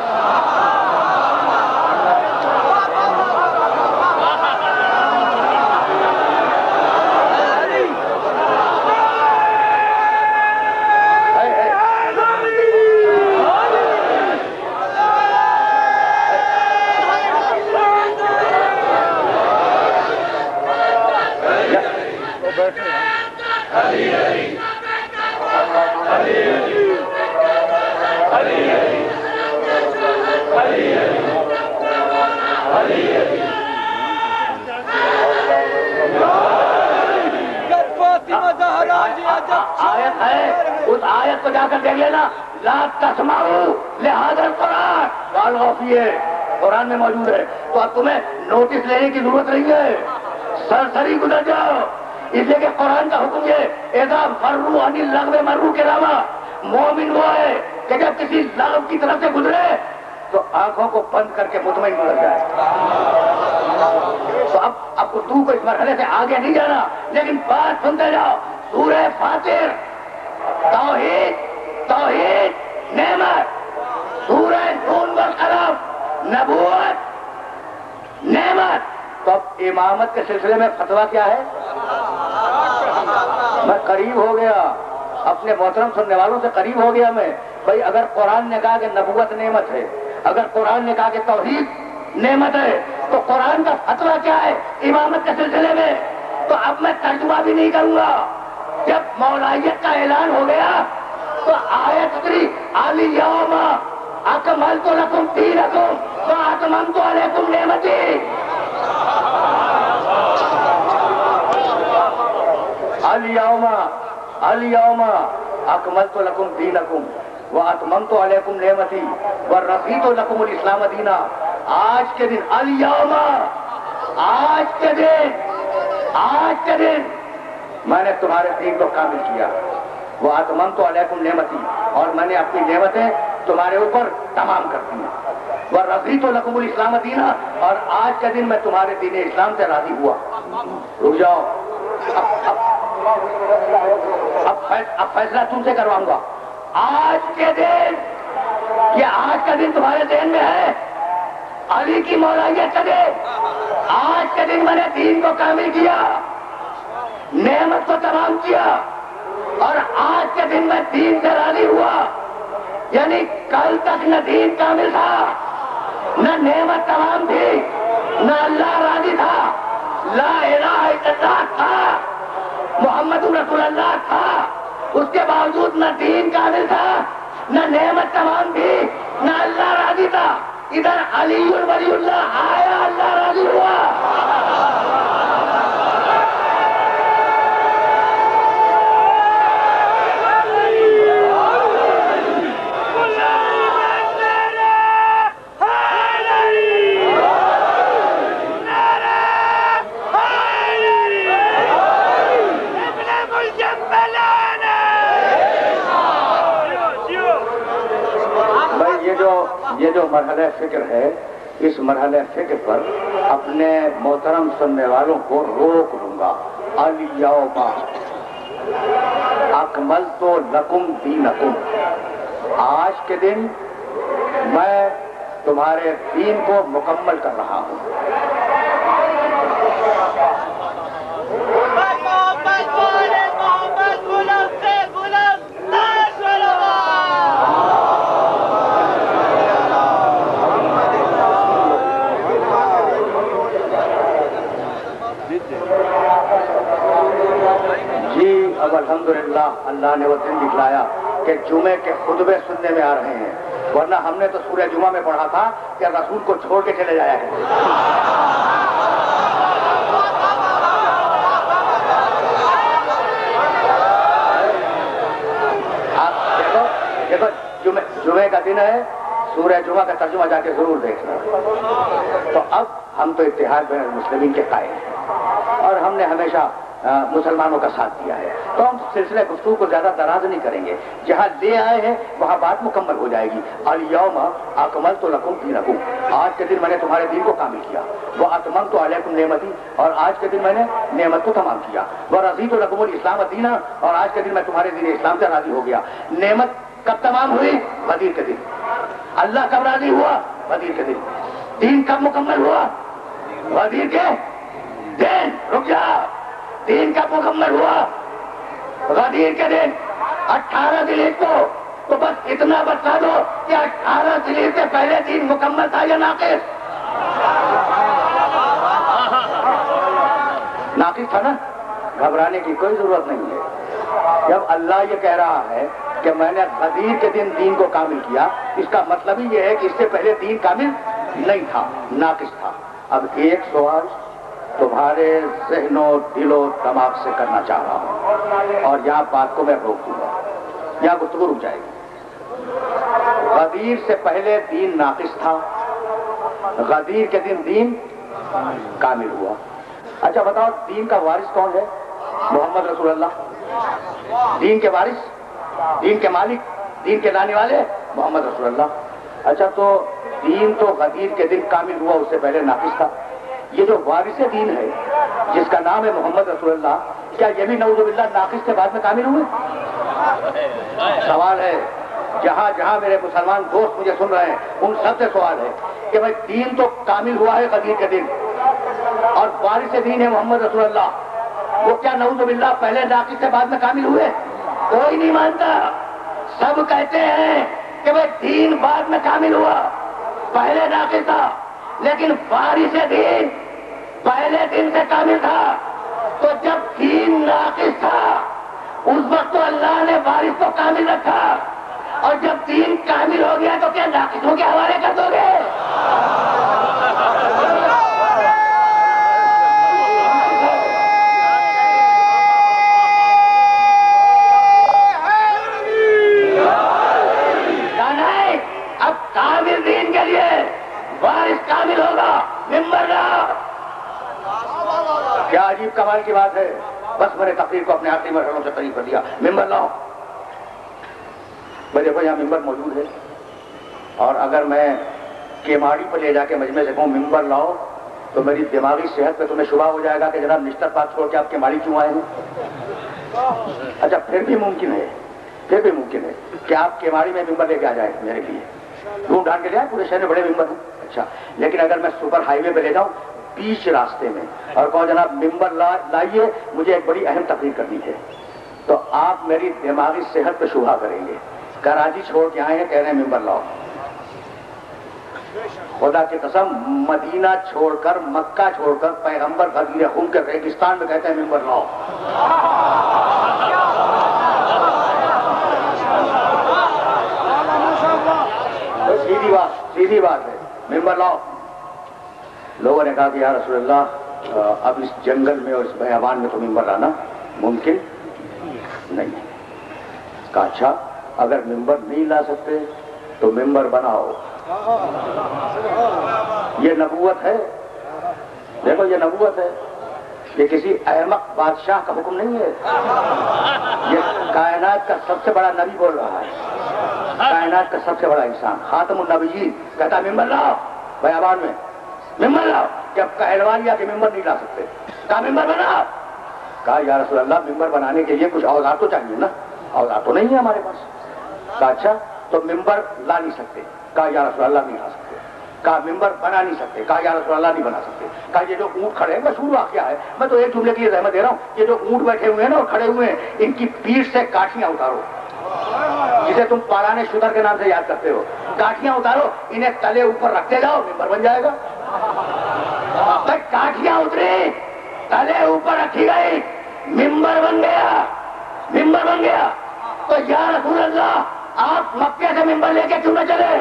آیت ہے، اس آیت کو جا کر دیکھ لینا، لا تسمعوا لہذا القرآن والغوا فیہ، قرآن میں موجود ہے۔ تو اب تمہیں نوٹس لینے کی ضرورت نہیں ہے، سرسری گزر جاؤ، اس لیے کہ قرآن کا حکم یہ اذا فروا عن اللغو مروا کراما، مومن وہ ہے کہ جب کسی لغو کی طرف سے گزرے تو آنکھوں کو بند کر کے مطمئن گزر جائے۔ تو اب اردو کو اس مرحلے سے آگے نہیں جانا، لیکن بات سنتے جاؤ، سورہ فاطر توحید نعمت، سورہ نون والقلم نبوت نعمت۔ تو اب امامت کے سلسلے میں فتویٰ کیا ہے؟ میں قریب ہو گیا، اپنے محترم سننے والوں سے قریب ہو گیا میں، بھائی اگر قرآن نے کہا کہ نبوت نعمت ہے، اگر قرآن نے کہا کہ توحید نعمت ہے، تو قرآن کا فتویٰ کیا ہے امامت کے سلسلے میں؟ تو اب میں ترجمہ بھی نہیں کروں گا، جب مولائیت کا اعلان ہو گیا تو آیت اتری الیوم اکملت لکم دینکم واتممت علیکم نعمتی۔ الیوم اکملت لکم دینکم واتممت علیکم نعمتی ورضیت لکم الاسلام دینا۔ آج کے دن الیوم، آج کے دن میں نے تمہارے دین کو کامل کیا، واتممت علیکم نعمتی، اور میں نے اپنی نعمتیں تمہارے اوپر تمام کر دیا. وَرَضِيتُ لَكُمُ الْإِسْلَامَ دِينًا, اور آج کے دن میں تمہارے دین اسلام سے راضی ہوا. رک جاؤ, اب فیصلہ تم سے کرواؤں گا. آج کے دن, یہ آج کا دن تمہارے ذہن میں ہے, علی کی مولائیت کا دن. آج کے دن میں نے دین کو کامل کیا, نعمت کو تمام کیا, اور آج کے دن میں دین سے راضی ہوا. یعنی کل تک نہ دین کامل تھا, نہ نعمت تمام تھی, نہ اللہ راضی تھا, لا الہ الا اللہ تھا, محمد رسول اللہ تھا, اس کے باوجود نہ دین کامل تھا, نہ نعمت تمام تھی, نہ اللہ راضی تھا. ادھر علی ولی اللہ آیا, اللہ راضی ہوا. یہ جو مرحلہ فکر ہے, اس مرحلہ فکر پر اپنے محترم سننے والوں کو روک لوں گا. الیوم اکملت لکم دینکم, آج کے دن میں تمہارے دین کو مکمل کر رہا ہوں. اب الحمدللہ اللہ نے وہ دن دکھلایا کہ جمعے کے خطبے سننے میں آ رہے ہیں, ورنہ ہم نے تو سورہ جمعہ میں پڑھا تھا کہ رسول کو چھوڑ کے چلے جایا ہے. آپ دیکھو جمعے کا دن ہے, سورہ جمعہ کا ترجمہ جا کے ضرور دیکھنا. تو اب ہم تو اتحاد بین المسلمین کے قائل ہیں, اور ہم نے ہمیشہ مسلمانوں کا ساتھ دیا ہے. تو ہم سلسلہ گفتگو کو زیادہ دراز نہیں کریں گے, جہاں لے آئے ہیں وہاں بات مکمل ہو جائے گی. الیوم اکملت لکم دینکم, آج کے دن میں نے تمہارے دین کو کامل کیا. واتممت علیکم نعمتی, اور آج کے دن میں نے نعمت کو تمام کیا. ورضیت لکم الاسلام دینا, اور آج کے دن میں تمہارے دین اسلام سے راضی ہو گیا. نعمت کب تمام ہوئی؟ غدیر کے دن. اللہ کب راضی ہوا؟ غدیر کے دن. دین کب مکمل ہوا؟ غدیر کے دن. رک جا, دین کب مکمل ہوا؟ غدیر کے دن 18 ذیلحجہ کو. تو بس اتنا بتا دو کہ 18 ذیلحجہ سے پہلے دین مکمل تھا یا ناقص؟ ناقص تھا نا, گھبرانے کی کوئی ضرورت نہیں ہے. جب اللہ یہ کہہ رہا ہے کہ میں نے غدیر کے دن دین کو کامل کیا, اس کا مطلب ہی یہ ہے کہ اس سے پہلے دین کامل نہیں تھا, ناقص تھا. اب ایک سوال تمہارے ذہن و دل و دماغ سے کرنا چاہ رہا ہوں, اور یہاں بات کو میں روک دوں گا, یہاں گفتگو رک جائے گی. غدیر سے پہلے دین ناقص تھا, غدیر کے دن دین کامل ہوا. اچھا بتاؤ, دین کا وارث کون ہے؟ محمد رسول اللہ. دین کے وارث, دین کے مالک, دین کے لانے والے محمد رسول اللہ. اچھا تو دین تو غدیر کے دن کامل ہوا, اس سے پہلے ناقص تھا. یہ جو وارث دین ہے جس کا نام ہے محمد رسول اللہ, کیا یہ بھی نعوذ باللہ ناقص کے بعد میں کامل ہوئے؟ سوال ہے, جہاں جہاں میرے مسلمان دوست مجھے سن رہے ہیں ان سب سے سوال ہے کہ بھائی دین تو کامل ہوا ہے غدیر کے دن, اور وارث دین ہے محمد رسول اللہ, وہ کیا نعوذ باللہ پہلے ناقص سے بعد میں کامل ہوئے؟ کوئی نہیں مانتا. سب کہتے ہیں کہ بھائی دین بعد میں کامل ہوا, پہلے ناقص تھا, لیکن وارث دین پہلے دن سے کامل تھا. تو جب دین ناقص تھا اس وقت تو اللہ نے وارث کو کامل رکھا, اور جب دین کامل ہو گیا تو کیا ناقصوں کے حوالے کر دو گے؟ اب کامل دین کے لیے وارث کامل ہوگا, ممبر لاؤ. کیا عجیب کمال کی بات ہے. بس میں نے تقریر کو اپنے آخری مرحلوں سے قریب کر دیا. ممبر لاؤ. بھائی دیکھو یہاں ممبر موجود ہے, اور اگر میں کیماڑی پہ لے جا کے مجمع سے کہوں ممبر لاؤ تو میری دماغی صحت پہ تمہیں شبہ ہو جائے گا کہ جناب نشتر پاک چھوڑ کے آپ کیماڑی کیوں آئے ہیں؟ اچھا پھر بھی ممکن ہے کہ آپ کیماڑی میں ممبر لے کے آ جائیں میرے لیے، ڈھونڈ ڈھانڈ کے لے آئے، پورے شہر میں بڑے ممبر ہیں. اچھا لیکن اگر میں سپر ہائی وے پہ لے جاؤں بیچ راستے میں اور کہوں جناب ممبر لائیے مجھے ایک بڑی اہم تقریر کرنی ہے، تو آپ میری دماغی صحت پہ شبہ کریں گے. کراچی چھوڑ کے آئے ہیں کہہ رہے ہیں ممبر لاؤ. خدا کی قسم مدینہ چھوڑ کر مکہ چھوڑ کر پیغمبر غدیر خون کے ریگستان میں کہتے ہیں ممبر لاؤ. سیدھی بات ہے، ممبر لاؤ. لوگوں نے کہا کہ یا رسول اللہ اب اس جنگل میں اور اس بیابان میں تو ممبر لانا ممکن نہیں ہے. کہا اچھا اگر ممبر نہیں لا سکتے تو ممبر بناؤ. یہ نبوت ہے، دیکھو یہ نبوت ہے، یہ کسی احمق بادشاہ کا حکم نہیں ہے. یہ کائنات کا سب سے بڑا نبی بول رہا ہے، کائنات کا سب سے بڑا انسان خاتم النبیین کہتا ممبر لاؤ بیابان میں، ممبر لاؤ. جب پہلوان یا کہ ممبر نہیں لا سکتے کہا ممبر بناؤ. کہا یا رسول اللہ ممبر بنانے کے لیے کچھ اوزار تو چاہیے نا، اوزار تو نہیں ہے ہمارے پاس. کہا اچھا تو ممبر لا نہیں سکتے. کہا یا رسول اللہ نہیں لا سکتے. کہا ممبر بنا نہیں سکتے. کہا یا رسول اللہ نہیں بنا سکتے. کہا یہ جو اونٹ کھڑے ہیں مشہور واقعہ ہے، میں تو ایک جملے کی زحمت دے رہا ہوں، یہ جو اونٹ بیٹھے ہوئے ہیں نا اور کھڑے ہوئے ہیں ان کی پیٹھ سے کاٹیاں اتارو، جسے تم پارانے شدر کے نام سے یاد کرتے ہو. کاٹیاں اتارو، انہیں تلے اوپر رکھتے جاؤ، ممبر بن جائے گا. کاٹیاں اتری، تلے اوپر رکھی گئی، ممبر بن گیا، ممبر بن گیا. تو یا رسول اللہ آپ مکے سے ممبر لے کے کیوں نہ چلے؟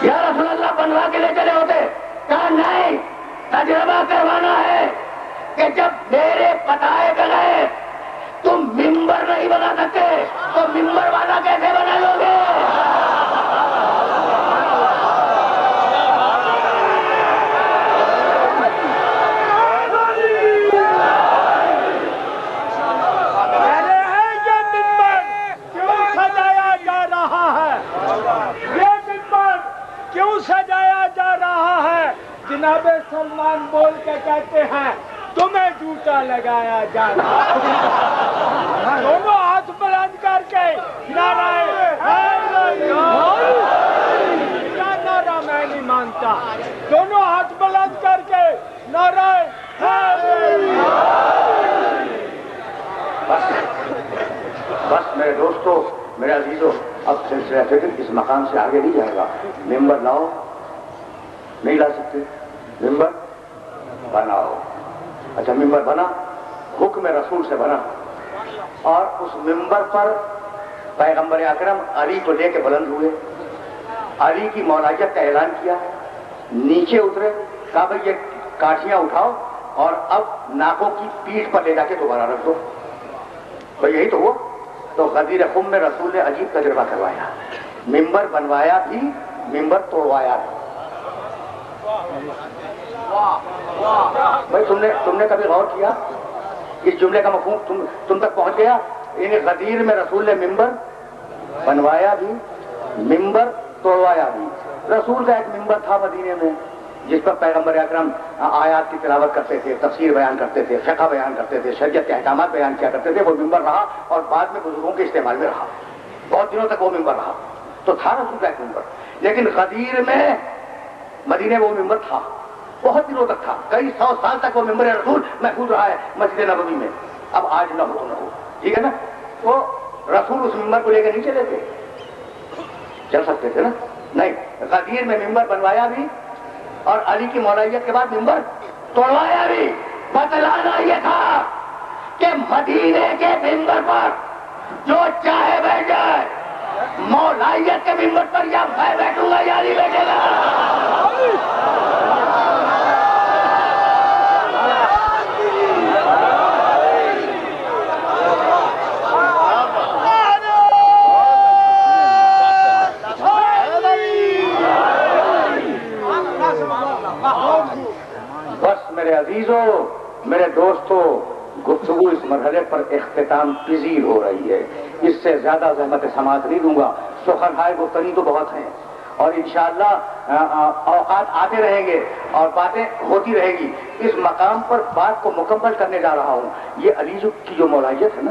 یا رسول اللہ بنوا کے لے چلے ہوتے. کہا نہیں، تجربہ کروانا ہے کہ جب میرے بتائے بغیر تم ممبر نہیں بنا سکتے تو ممبر والا کیسے بنا لو گے؟ سجایا جا رہا ہے؟ جناب سلمان بول کے کہتے ہیں تمہیں جوتا لگایا جا رہا ہے. دونوں ہاتھ بلند کر کے نعرہ نعرہ میں نہیں مانتا، دونوں ہاتھ بلند کر کے نعرہ بس میرے دوستو، میرے عزیزو، اب سلسلہ فکر اس مقام سے آگے نہیں جائے گا. ممبر لاؤ، نہیں لا سکتے، ممبر بناؤ. اچھا ممبر بنا، حکم رسول سے بنا، اور اس ممبر پر پیغمبر اکرم علی کو لے کے بلند ہوئے، علی کی مولایت کا اعلان کیا، نیچے اترے، کہا بھائی یہ کاٹیاں اٹھاؤ اور اب ناکوں کی پیٹھ پر لے جا کے دوبارہ رکھ دو. تو یہی تو ہوا. تو غدیر خم میں رسول نے عجیب تجربہ کروایا، ممبر بنوایا بھی، ممبر توڑوایا بھی. بھائی تم نے کبھی غور کیا اس جملے کا مفہوم تم تک پہنچ گیا؟ یعنی غدیر میں رسول نے ممبر بنوایا بھی، ممبر توڑوایا بھی. رسول کا ایک ممبر تھا مدینے میں جس پر پیغمبر اکرم آیات کی تلاوت کرتے تھے، تفسیر بیان کرتے تھے، فقہ بیان کرتے تھے، شریعت کے احکامات بیان کیا کرتے تھے. وہ ممبر رہا اور بعد میں بزرگوں کے استعمال میں رہا، بہت دنوں تک وہ ممبر رہا. تو تھا رسول کا ایک ممبر، لیکن غدیر میں مدینے وہ ممبر تھا، بہت دنوں تک تھا، کئی 100 سال تک وہ ممبر رسول محفوظ رہا ہے مسجد نبوی میں. اب آج نہ ہو تو نہ ہو، ٹھیک ہے نا. تو رسول اس ممبر کو لے کے نہیں چلے تھے، چل سکتے تھے نا؟ نہیں، غدیر میں ممبر بنوایا بھی اور علی کی مولایت کے بعد ممبر توڑوایا بھی. بتلانا یہ تھا کہ مدینے کے ممبر پر جو چاہے بیٹھ جائے، مولایت کے ممبر پر یا میں بیٹھوں گا یا نہیں بیٹھے گا. بس میرے عزیزوں، میرے دوستوں، گفتگو اس مرحلے پر اختتام پذیر ہو رہی ہے، اس سے زیادہ زحمت سماعت نہیں دوں گا. سخنہائے گفتگو تو بہت ہیں اور انشاءاللہ اوقات آتے رہیں گے اور باتیں ہوتی رہے گی. اس مقام پر بات کو مکمل کرنے جا رہا ہوں. یہ علی کی جو مولائیت ہے نا،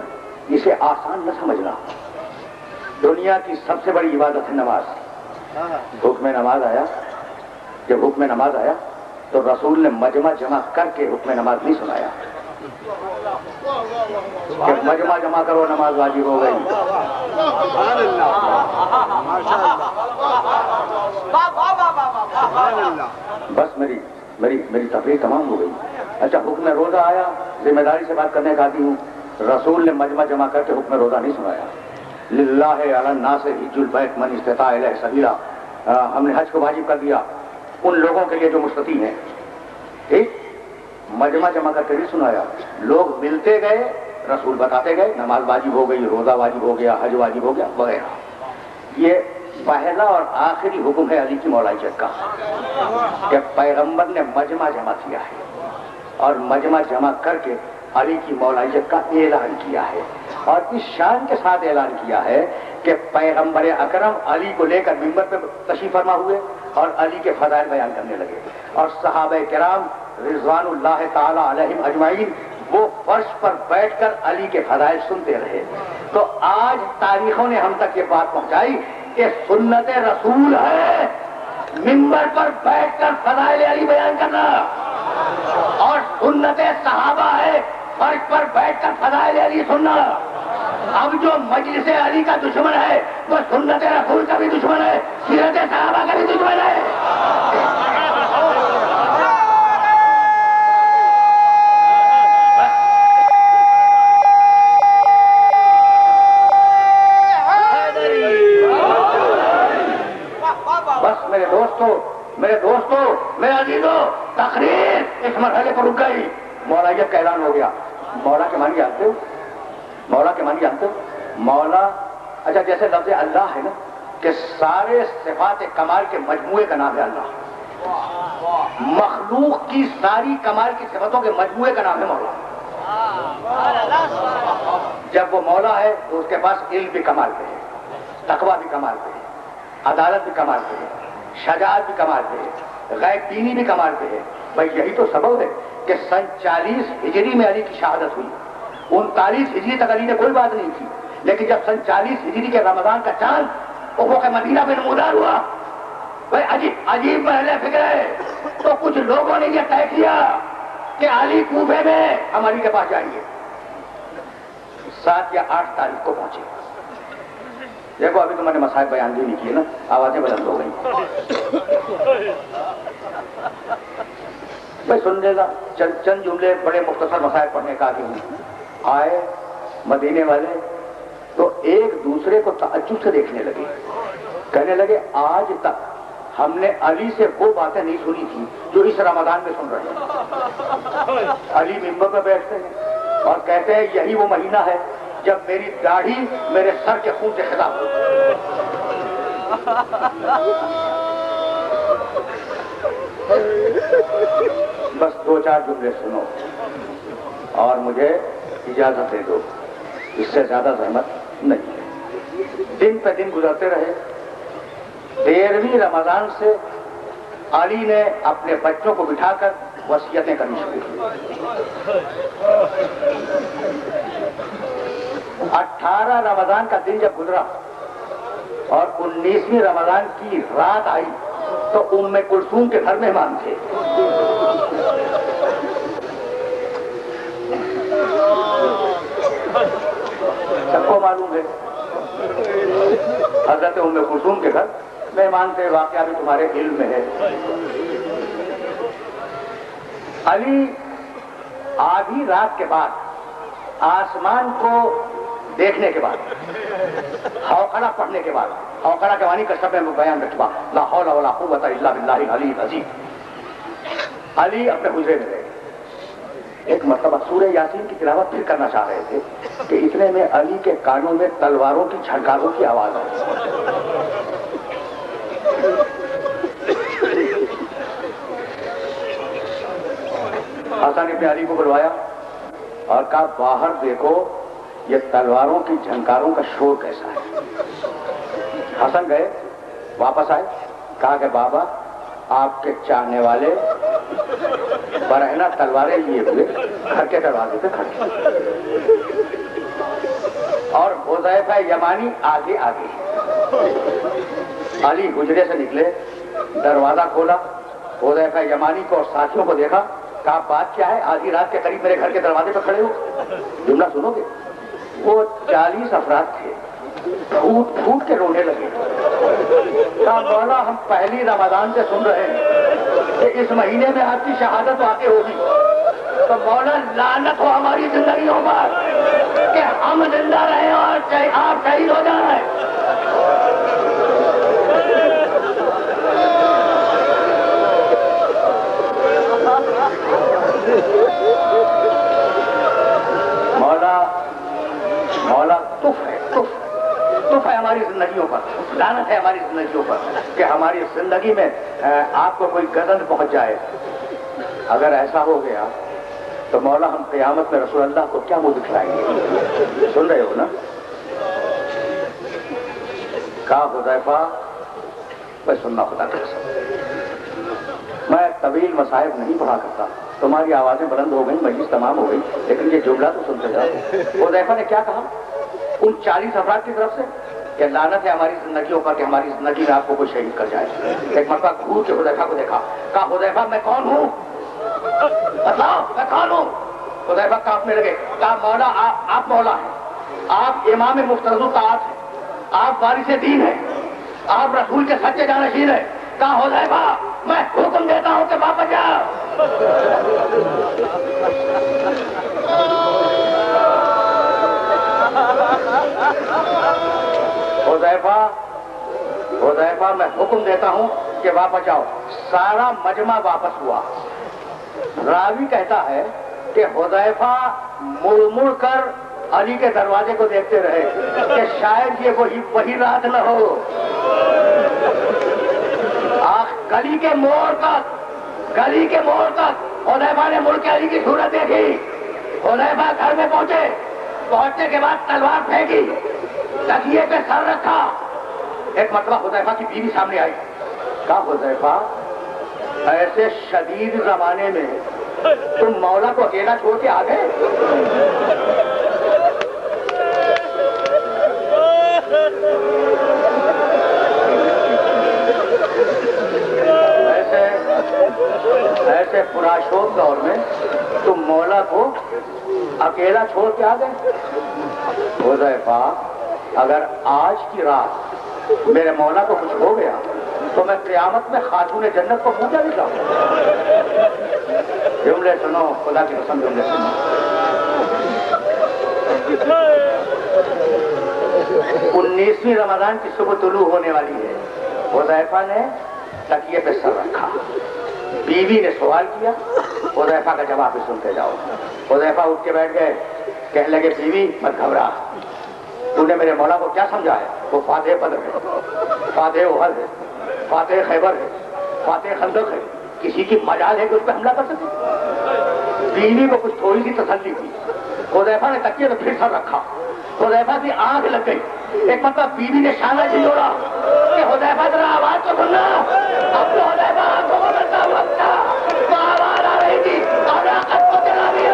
اسے آسان نہ سمجھنا. دنیا کی سب سے بڑی عبادت ہے نماز. حکم نماز آیا، جب حکم نماز آیا تو رسول نے مجمع جمع کر کے حکم نماز نہیں سنایا کہ مجمع جمع کرو نماز واجب ہو گئی. بس میری تقریر تمام ہو گئی. اچھا، حکم روزہ آیا، ذمہ داری سے بات کرنے کا عادی ہوں. رسول نے مجمع جمع کر کے حکم روزہ نہیں سنایا. للہ علی الناس حج البیت من استطاع الیہ سبیلا. ہم نے حج کو واجب کر دیا ان لوگوں کے لیے جو مستطیع ہیں. ٹھیک، مجمع جمع کر کے نہیں سنایا. لوگ ملتے گئے، رسول بتاتے گئے نماز واجب ہو گئی، روزہ واجب ہو گیا، حج واجب ہو گیا وغیرہ. یہ پہلا اور آخری حکم ہے علی کی مولائیت کا کہ پیغمبر نے مجمع جمع کیا ہے اور مجمع جمع کر کے علی کی مولائیت کا اعلان کیا ہے. اور اس شان کے ساتھ اعلان کیا ہے کہ پیغمبر اکرم علی کو لے کر منبر پہ تشریف فرما ہوئے اور علی کے فضائل بیان کرنے لگے. اور صحابہ کرام رضوان اللہ تعالی علیہم اجمعین وہ فرش پر بیٹھ کر علی کے فضائل سنتے رہے. تو آج تاریخوں نے ہم تک یہ بات پہنچائی کہ سنت رسول ہے منبر پر بیٹھ کر فضائل علی بیان کرنا، اور سنت صحابہ ہے فرش پر بیٹھ کر فضائل علی سننا. اب جو مجلس علی کا دشمن ہے وہ سنت رسول کا بھی دشمن ہے، سیرت صحابہ کا بھی دشمن ہے. بس میرے دوستو میرے عزیزو، تقریر اس مرحلے پر رک گئی. مولائیت کا اعلان ہو گیا. مولا کے معنی جانتے ہو؟ مولا کے معنی جانتے ہو؟ مولا، اچھا جیسے لفظ اللہ ہے نا کہ سارے صفات کمال کے مجموعے کا نام ہے اللہ. مخلوق کی ساری کمال کی صفتوں کے مجموعے کا نام ہے مولا. جب وہ مولا ہے تو اس کے پاس علم بھی کمال پہ ہے، تقویٰ بھی کمال پہ ہے، عدالت بھی کمال پہ ہے، شجاعت بھی کمال پہ ہے، غیب بینی بھی کمال پہ ہے. بھائی یہی تو سبب ہے کہ سن 40 ہجری میں علی کی شہادت ہوئی. 39 ہجری تک علی نے کوئی بات نہیں کی، لیکن جب سن 40 ہجری کے رمضان کا چاند افق مدینہ میں نمودار ہوا، بھائی عجیب محل فکر ہے. تو کچھ لوگوں نے یہ طے کیا کہ علی کوفے میں ہم علی کے پاس جائیں گے. 7 یا 8 تاریخ کو پہنچے. دیکھو ابھی تو میں نے مسائل بیان بھی نہیں کیے نا، آوازیں بلند ہو گئی. میں سننے گا چند جملے بڑے مختصر مسائل پڑھنے کا بھی ہوں. آئے مدینے والے تو ایک دوسرے کو تعجب سے دیکھنے لگے، کہنے لگے آج تک ہم نے علی سے وہ باتیں نہیں سنی تھی جو اس رمضان میں سن رہے ہیں. علی منبر پہ بیٹھتے ہیں اور کہتے ہیں یہی وہ مہینہ ہے جب میری داڑھی میرے سر کے خون سے خطاب ہو. بس 2-4 جملے سنو اور مجھے اجازت دے دو، اس سے زیادہ زحمت نہیں. دن پہ دن گزرتے رہے. 13ویں رمضان سے علی نے اپنے بچوں کو بٹھا کر وصیتیں کرنی شروع کی. 18 رمضان کا دن جب گزرا اور 19ویں رمضان کی رات آئی تو ام کلثوم کے گھر مہمان تھے. سب کو معلوم ہے حضرت ام کلثوم کے گھر مہمان تھے. واقعہ بھی تمہارے علم میں ہے. علی آدھی رات کے بعد آسمان کو دیکھنے کے بعد، حوقلہ پڑھنے کے بعد، حوقلہ کے معنی کا سب میں بیان رکھوا، لا حول ولا قوت الا باللہ العلی العظیم. علی اپنے حجرے میں رہے. ایک مرتبہ سورہ یاسین کی تلاوت پھر کرنا چاہ رہے تھے کہ اتنے میں علی کے کانوں میں تلواروں کی جھنکاروں کی آواز آئی. حسن ابن علی کو بلوایا اور کہا باہر دیکھو یہ تلواروں کی جھنکاروں کا شور کیسا ہے۔ حسن گئے، واپس آئے، کہا کہ بابا آپ کے چاہنے والے برہنہ تلواریں لیے ہوئے گھر کے دروازے پہ کھڑے، اور حذیفہ یمانی آگے آگے۔ علی حجرے سے نکلے، دروازہ کھولا، حذیفہ یمانی کو اور ساتھیوں کو دیکھا، کہا بات کیا ہے؟ آدھی رات کے قریب میرے گھر کے دروازے پہ کھڑے ہو؟ جملہ سنو گے؟ وہ 40 افراد تھے، پھوٹ پھوٹ کے رونے لگے۔ کہا مولا ہم پہلی رمضان سے سن رہے ہیں کہ اس مہینے میں آپ کی شہادت واقع ہوگی، تو مولا لعنت ہو ہماری زندگیوں پر کہ ہم زندہ رہیں اور آپ شہید ہو جائیں۔ مولا تف ہے ہماری زندگیوں پر، لعنت ہے ہماری زندگیوں پر کہ ہماری زندگی میں آپ کو کوئی گزند پہنچ جائے۔ اگر ایسا ہو گیا تو مولا ہم قیامت میں رسول اللہ کو کیا منہ دکھلائیں گے؟ سن رہے ہو نا؟ کہا حذیفہ میں سننا خدا کا قسم، میں طویل مصائب نہیں پڑھا کرتا، تمہاری آوازیں بلند ہو گئی، مجلس تمام ہو گئی، لیکن یہ جملہ تو سنتے جاؤ۔ حذیفہ نے کیا کہا ان 40 افراد کی طرف سے؟ کہ لعنت ہے ہماری زندگیوں پر کہ ہماری زندگی میں آپ کو کوئی شہید کر جائے۔ ایک مرتبہ گھور کے حذیفہ کو دیکھا، کہا حذیفہ میں کون ہوں؟ بتاؤ میں کون ہوں؟ حذیفہ کانپنے لگے، کہا مولا آپ مولا ہیں، آپ امام مفترض الطاعت ہیں، آپ وارث دین ہیں، آپ رسول کے سچے جانشین ہیں۔ کہا حذیفہ میں حکم دیتا ہوں کہ واپس جاؤ۔ حذیفہ میں حکم دیتا ہوں کہ واپس جاؤ۔ سارا مجمع واپس ہوا۔ راوی کہتا ہے کہ حذیفہ مڑ مڑ کر علی کے دروازے کو دیکھتے رہے کہ شاید یہ وہی رات نہ ہو۔ گلی کے موڑ تک حذیفہ نے مڑ کے علی کی صورت دیکھی۔ حذیفہ گھر میں پہنچنے کے بعد تلوار پھینکی، تکیے پہ سر رکھا۔ ایک مرتبہ حذیفہ کی بیوی سامنے آئی، کہا حذیفہ ایسے شدید زمانے میں تم مولا کو اکیلا چھوڑ کے آ گئے؟ ایسے پراشوب دور میں تم مولا کو اکیلا چھوڑ کے آ گئے؟ حذیفہ اگر آج کی رات میرے مولا کو کچھ ہو گیا تو میں قیامت میں خاتون جنت کو پوچھا بھی جاؤں۔ جملے سنو، خدا کی قسم جملے سنو۔ 19ویں رمضان کی صبح طلوع ہونے والی ہے۔ حذیفہ نے تکیے پہ سر رکھا، بیوی نے سوال کیا، حذیفہ کا جواب بھی سنتے جاؤ۔ حذیفہ اٹھ کے بیٹھ گئے، کہنے لگے بیوی مت گھبرا، تو نے میرے مولا کو کیا سمجھا ہے؟ وہ فاتح بدر ہے، فاتح احد ہے، فاتح خیبر ہے، فاتح خندق ہے، کسی کی مجال ہے کہ اس پہ حملہ کر سکے؟ بیوی کو کچھ تھوڑی سی تسلی تھی۔ حذیفہ نے تکیے تو پھر سر رکھا، حذیفہ کی آنکھ لگ گئی۔ ایک مرتبہ بیوی نے شانہ جھنجھوڑا کہ حذیفہ ذرا آواز تو سننا۔ اب تو حذیفہ آنکھوں کو کرتا ہوا تھا، تو آواز آ رہی تھی، علاقت کو چلا بھی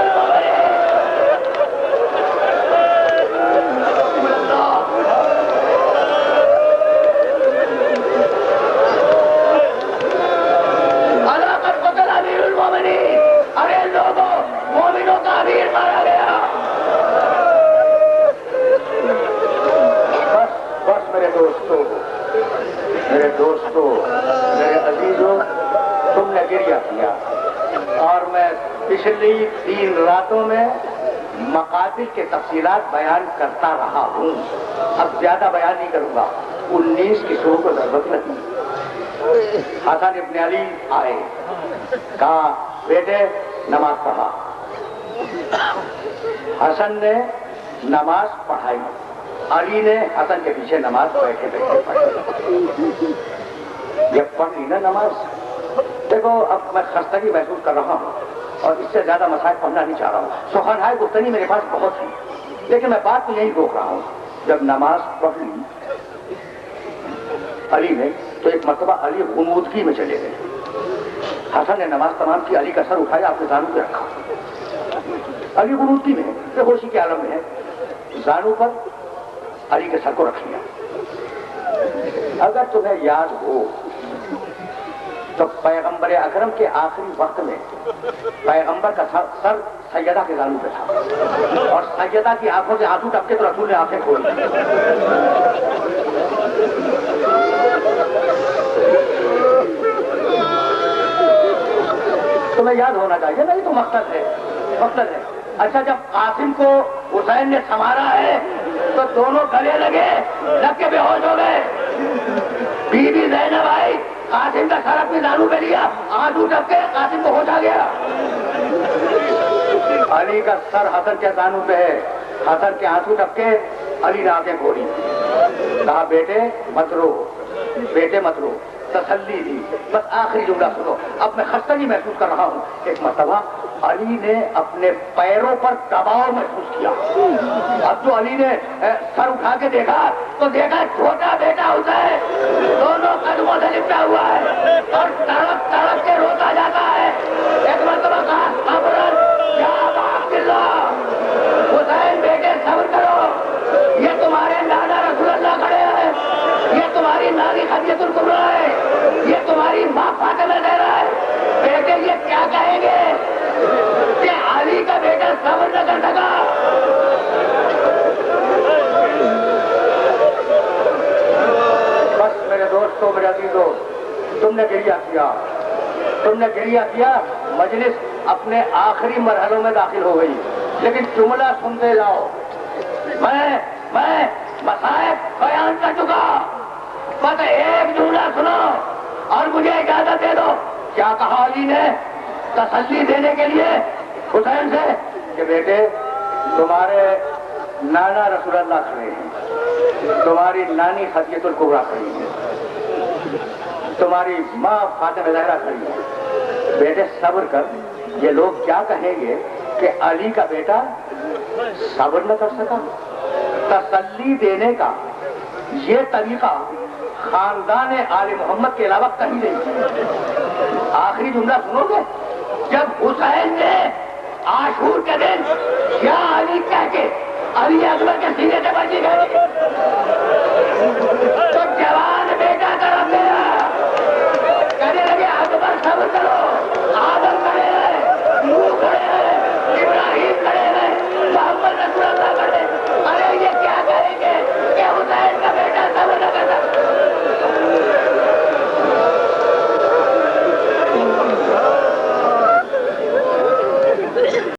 میرے دوستو، میرے عزیزوں، تم نے گریہ کیا اور میں پچھلی 3 راتوں میں مقاتل کے تفصیلات بیان کرتا رہا ہوں۔ اب زیادہ بیان نہیں کروں گا۔ 19 کی شروع کو ضرورت لگی۔ حسن ابن علی آئے، کہا بیٹے نماز پڑھا۔ حسن نے نماز پڑھائی، علی نے حسن کے پیچھے نماز بیٹھے بیٹھے پڑھی۔ جب پڑھ لی نا نماز، دیکھو اب میں خستگی محسوس کر رہا ہوں، اور اس سے زیادہ مسائل پڑھنا نہیں چاہ رہا ہوں. سخنہائے گفتگی میرے پاس بہت ہے، لیکن میں بات تو یہی روک رہا ہوں. جب نماز پڑھ لی علی نے تو ایک مرتبہ علی غمودگی میں چلے گئے. حسن نے نماز تمام کی، علی کا سر اٹھایا، اپنے زانو پہ رکھا. علی غمودگی میں ہے، بے ہوشی کے عالم میں ہے، زانو پر علی کے سر کو رکھ لیا. اگر تمہیں یاد ہو تو پیغمبر اکرم کے آخری وقت میں پیغمبر کا سر سیدہ کے زانو پہ تھا، اور سیدہ کی آنکھوں سے آنسو ٹپکے تو رسول نے آنکھیں کھول دی. تمہیں یاد ہونا چاہیے نا، یہ تو مقصد ہے، مقصد ہے. اچھا، جب قاسم کو حسین نے سنبھالا ہے تو دونوں گلے لگے، لگ کے بے ہوش ہو گئے. بی بی زینب آئی، قاسم کا سر اپنی زانو پہ لیا، آنسو ٹپکے قاسم کو ہوش آ گیا. علی کا سر حسن کے زانو پہ ہے، حسن کے آنسو ٹپکے، علی نے آنکھیں کھولی. کہا بیٹے مت رو، بیٹے مت رو، تسلی دی. بس آخری جملہ سنو. اب میں خستگی محسوس کر رہا ہوں. ایک مرتبہ علی نے اپنے پیروں پر دباؤ محسوس کیا. اب جو علی نے سر اٹھا کے دیکھا تو دیکھا چھوٹا بیٹا حسین دونوں قدموں سے لپٹا ہوا ہے اور تڑپ تڑپ کے روتا جاتا ہے. ایک مرتبہ کہا ابرن یا ابا عبداللہ، حسین بیٹے صبر کرو، یہ تمہارے نانا رسول اللہ کھڑے ہیں، یہ تمہاری نانی خدیجہ الکبریٰ ہے، یہ تمہاری ماں فاطمہ زہرا ہے. بیٹے یہ کیا کہیں گے کہ علی کا بیٹا صبر نہ کر سکا؟ بس میرے دوستوں، میرے عزیزوں، تم نے گریہ کیا، تم نے گریہ کیا. مجلس اپنے آخری مرحلوں میں داخل ہو گئی. لیکن جملہ سنتے جاؤ. میں مسائل بیان کر چکا، بس ایک جملہ سنو اور مجھے اجازت دے دو. کیا کہا علی نے تسلی دینے کے لیے حسین سے کہ بیٹے تمہارے نانا رسول اللہ کھڑے ہیں، تمہاری نانی خدیجہ الکبریٰ کھڑی ہے، تمہاری ماں فاطمہ زہرا کھڑی ہے. بیٹے صبر کر. یہ لوگ کیا کہیں گے کہ علی کا بیٹا صبر نہ کر سکا؟ تسلی دینے کا یہ طریقہ خاندان آل محمد کے علاوہ کہیں نہیں. آخری جملہ سنو گے. جب حسین نے عاشور کے دن یا علی کہہ کے علی اکبر کے سینے سے بچی گئی تو جوان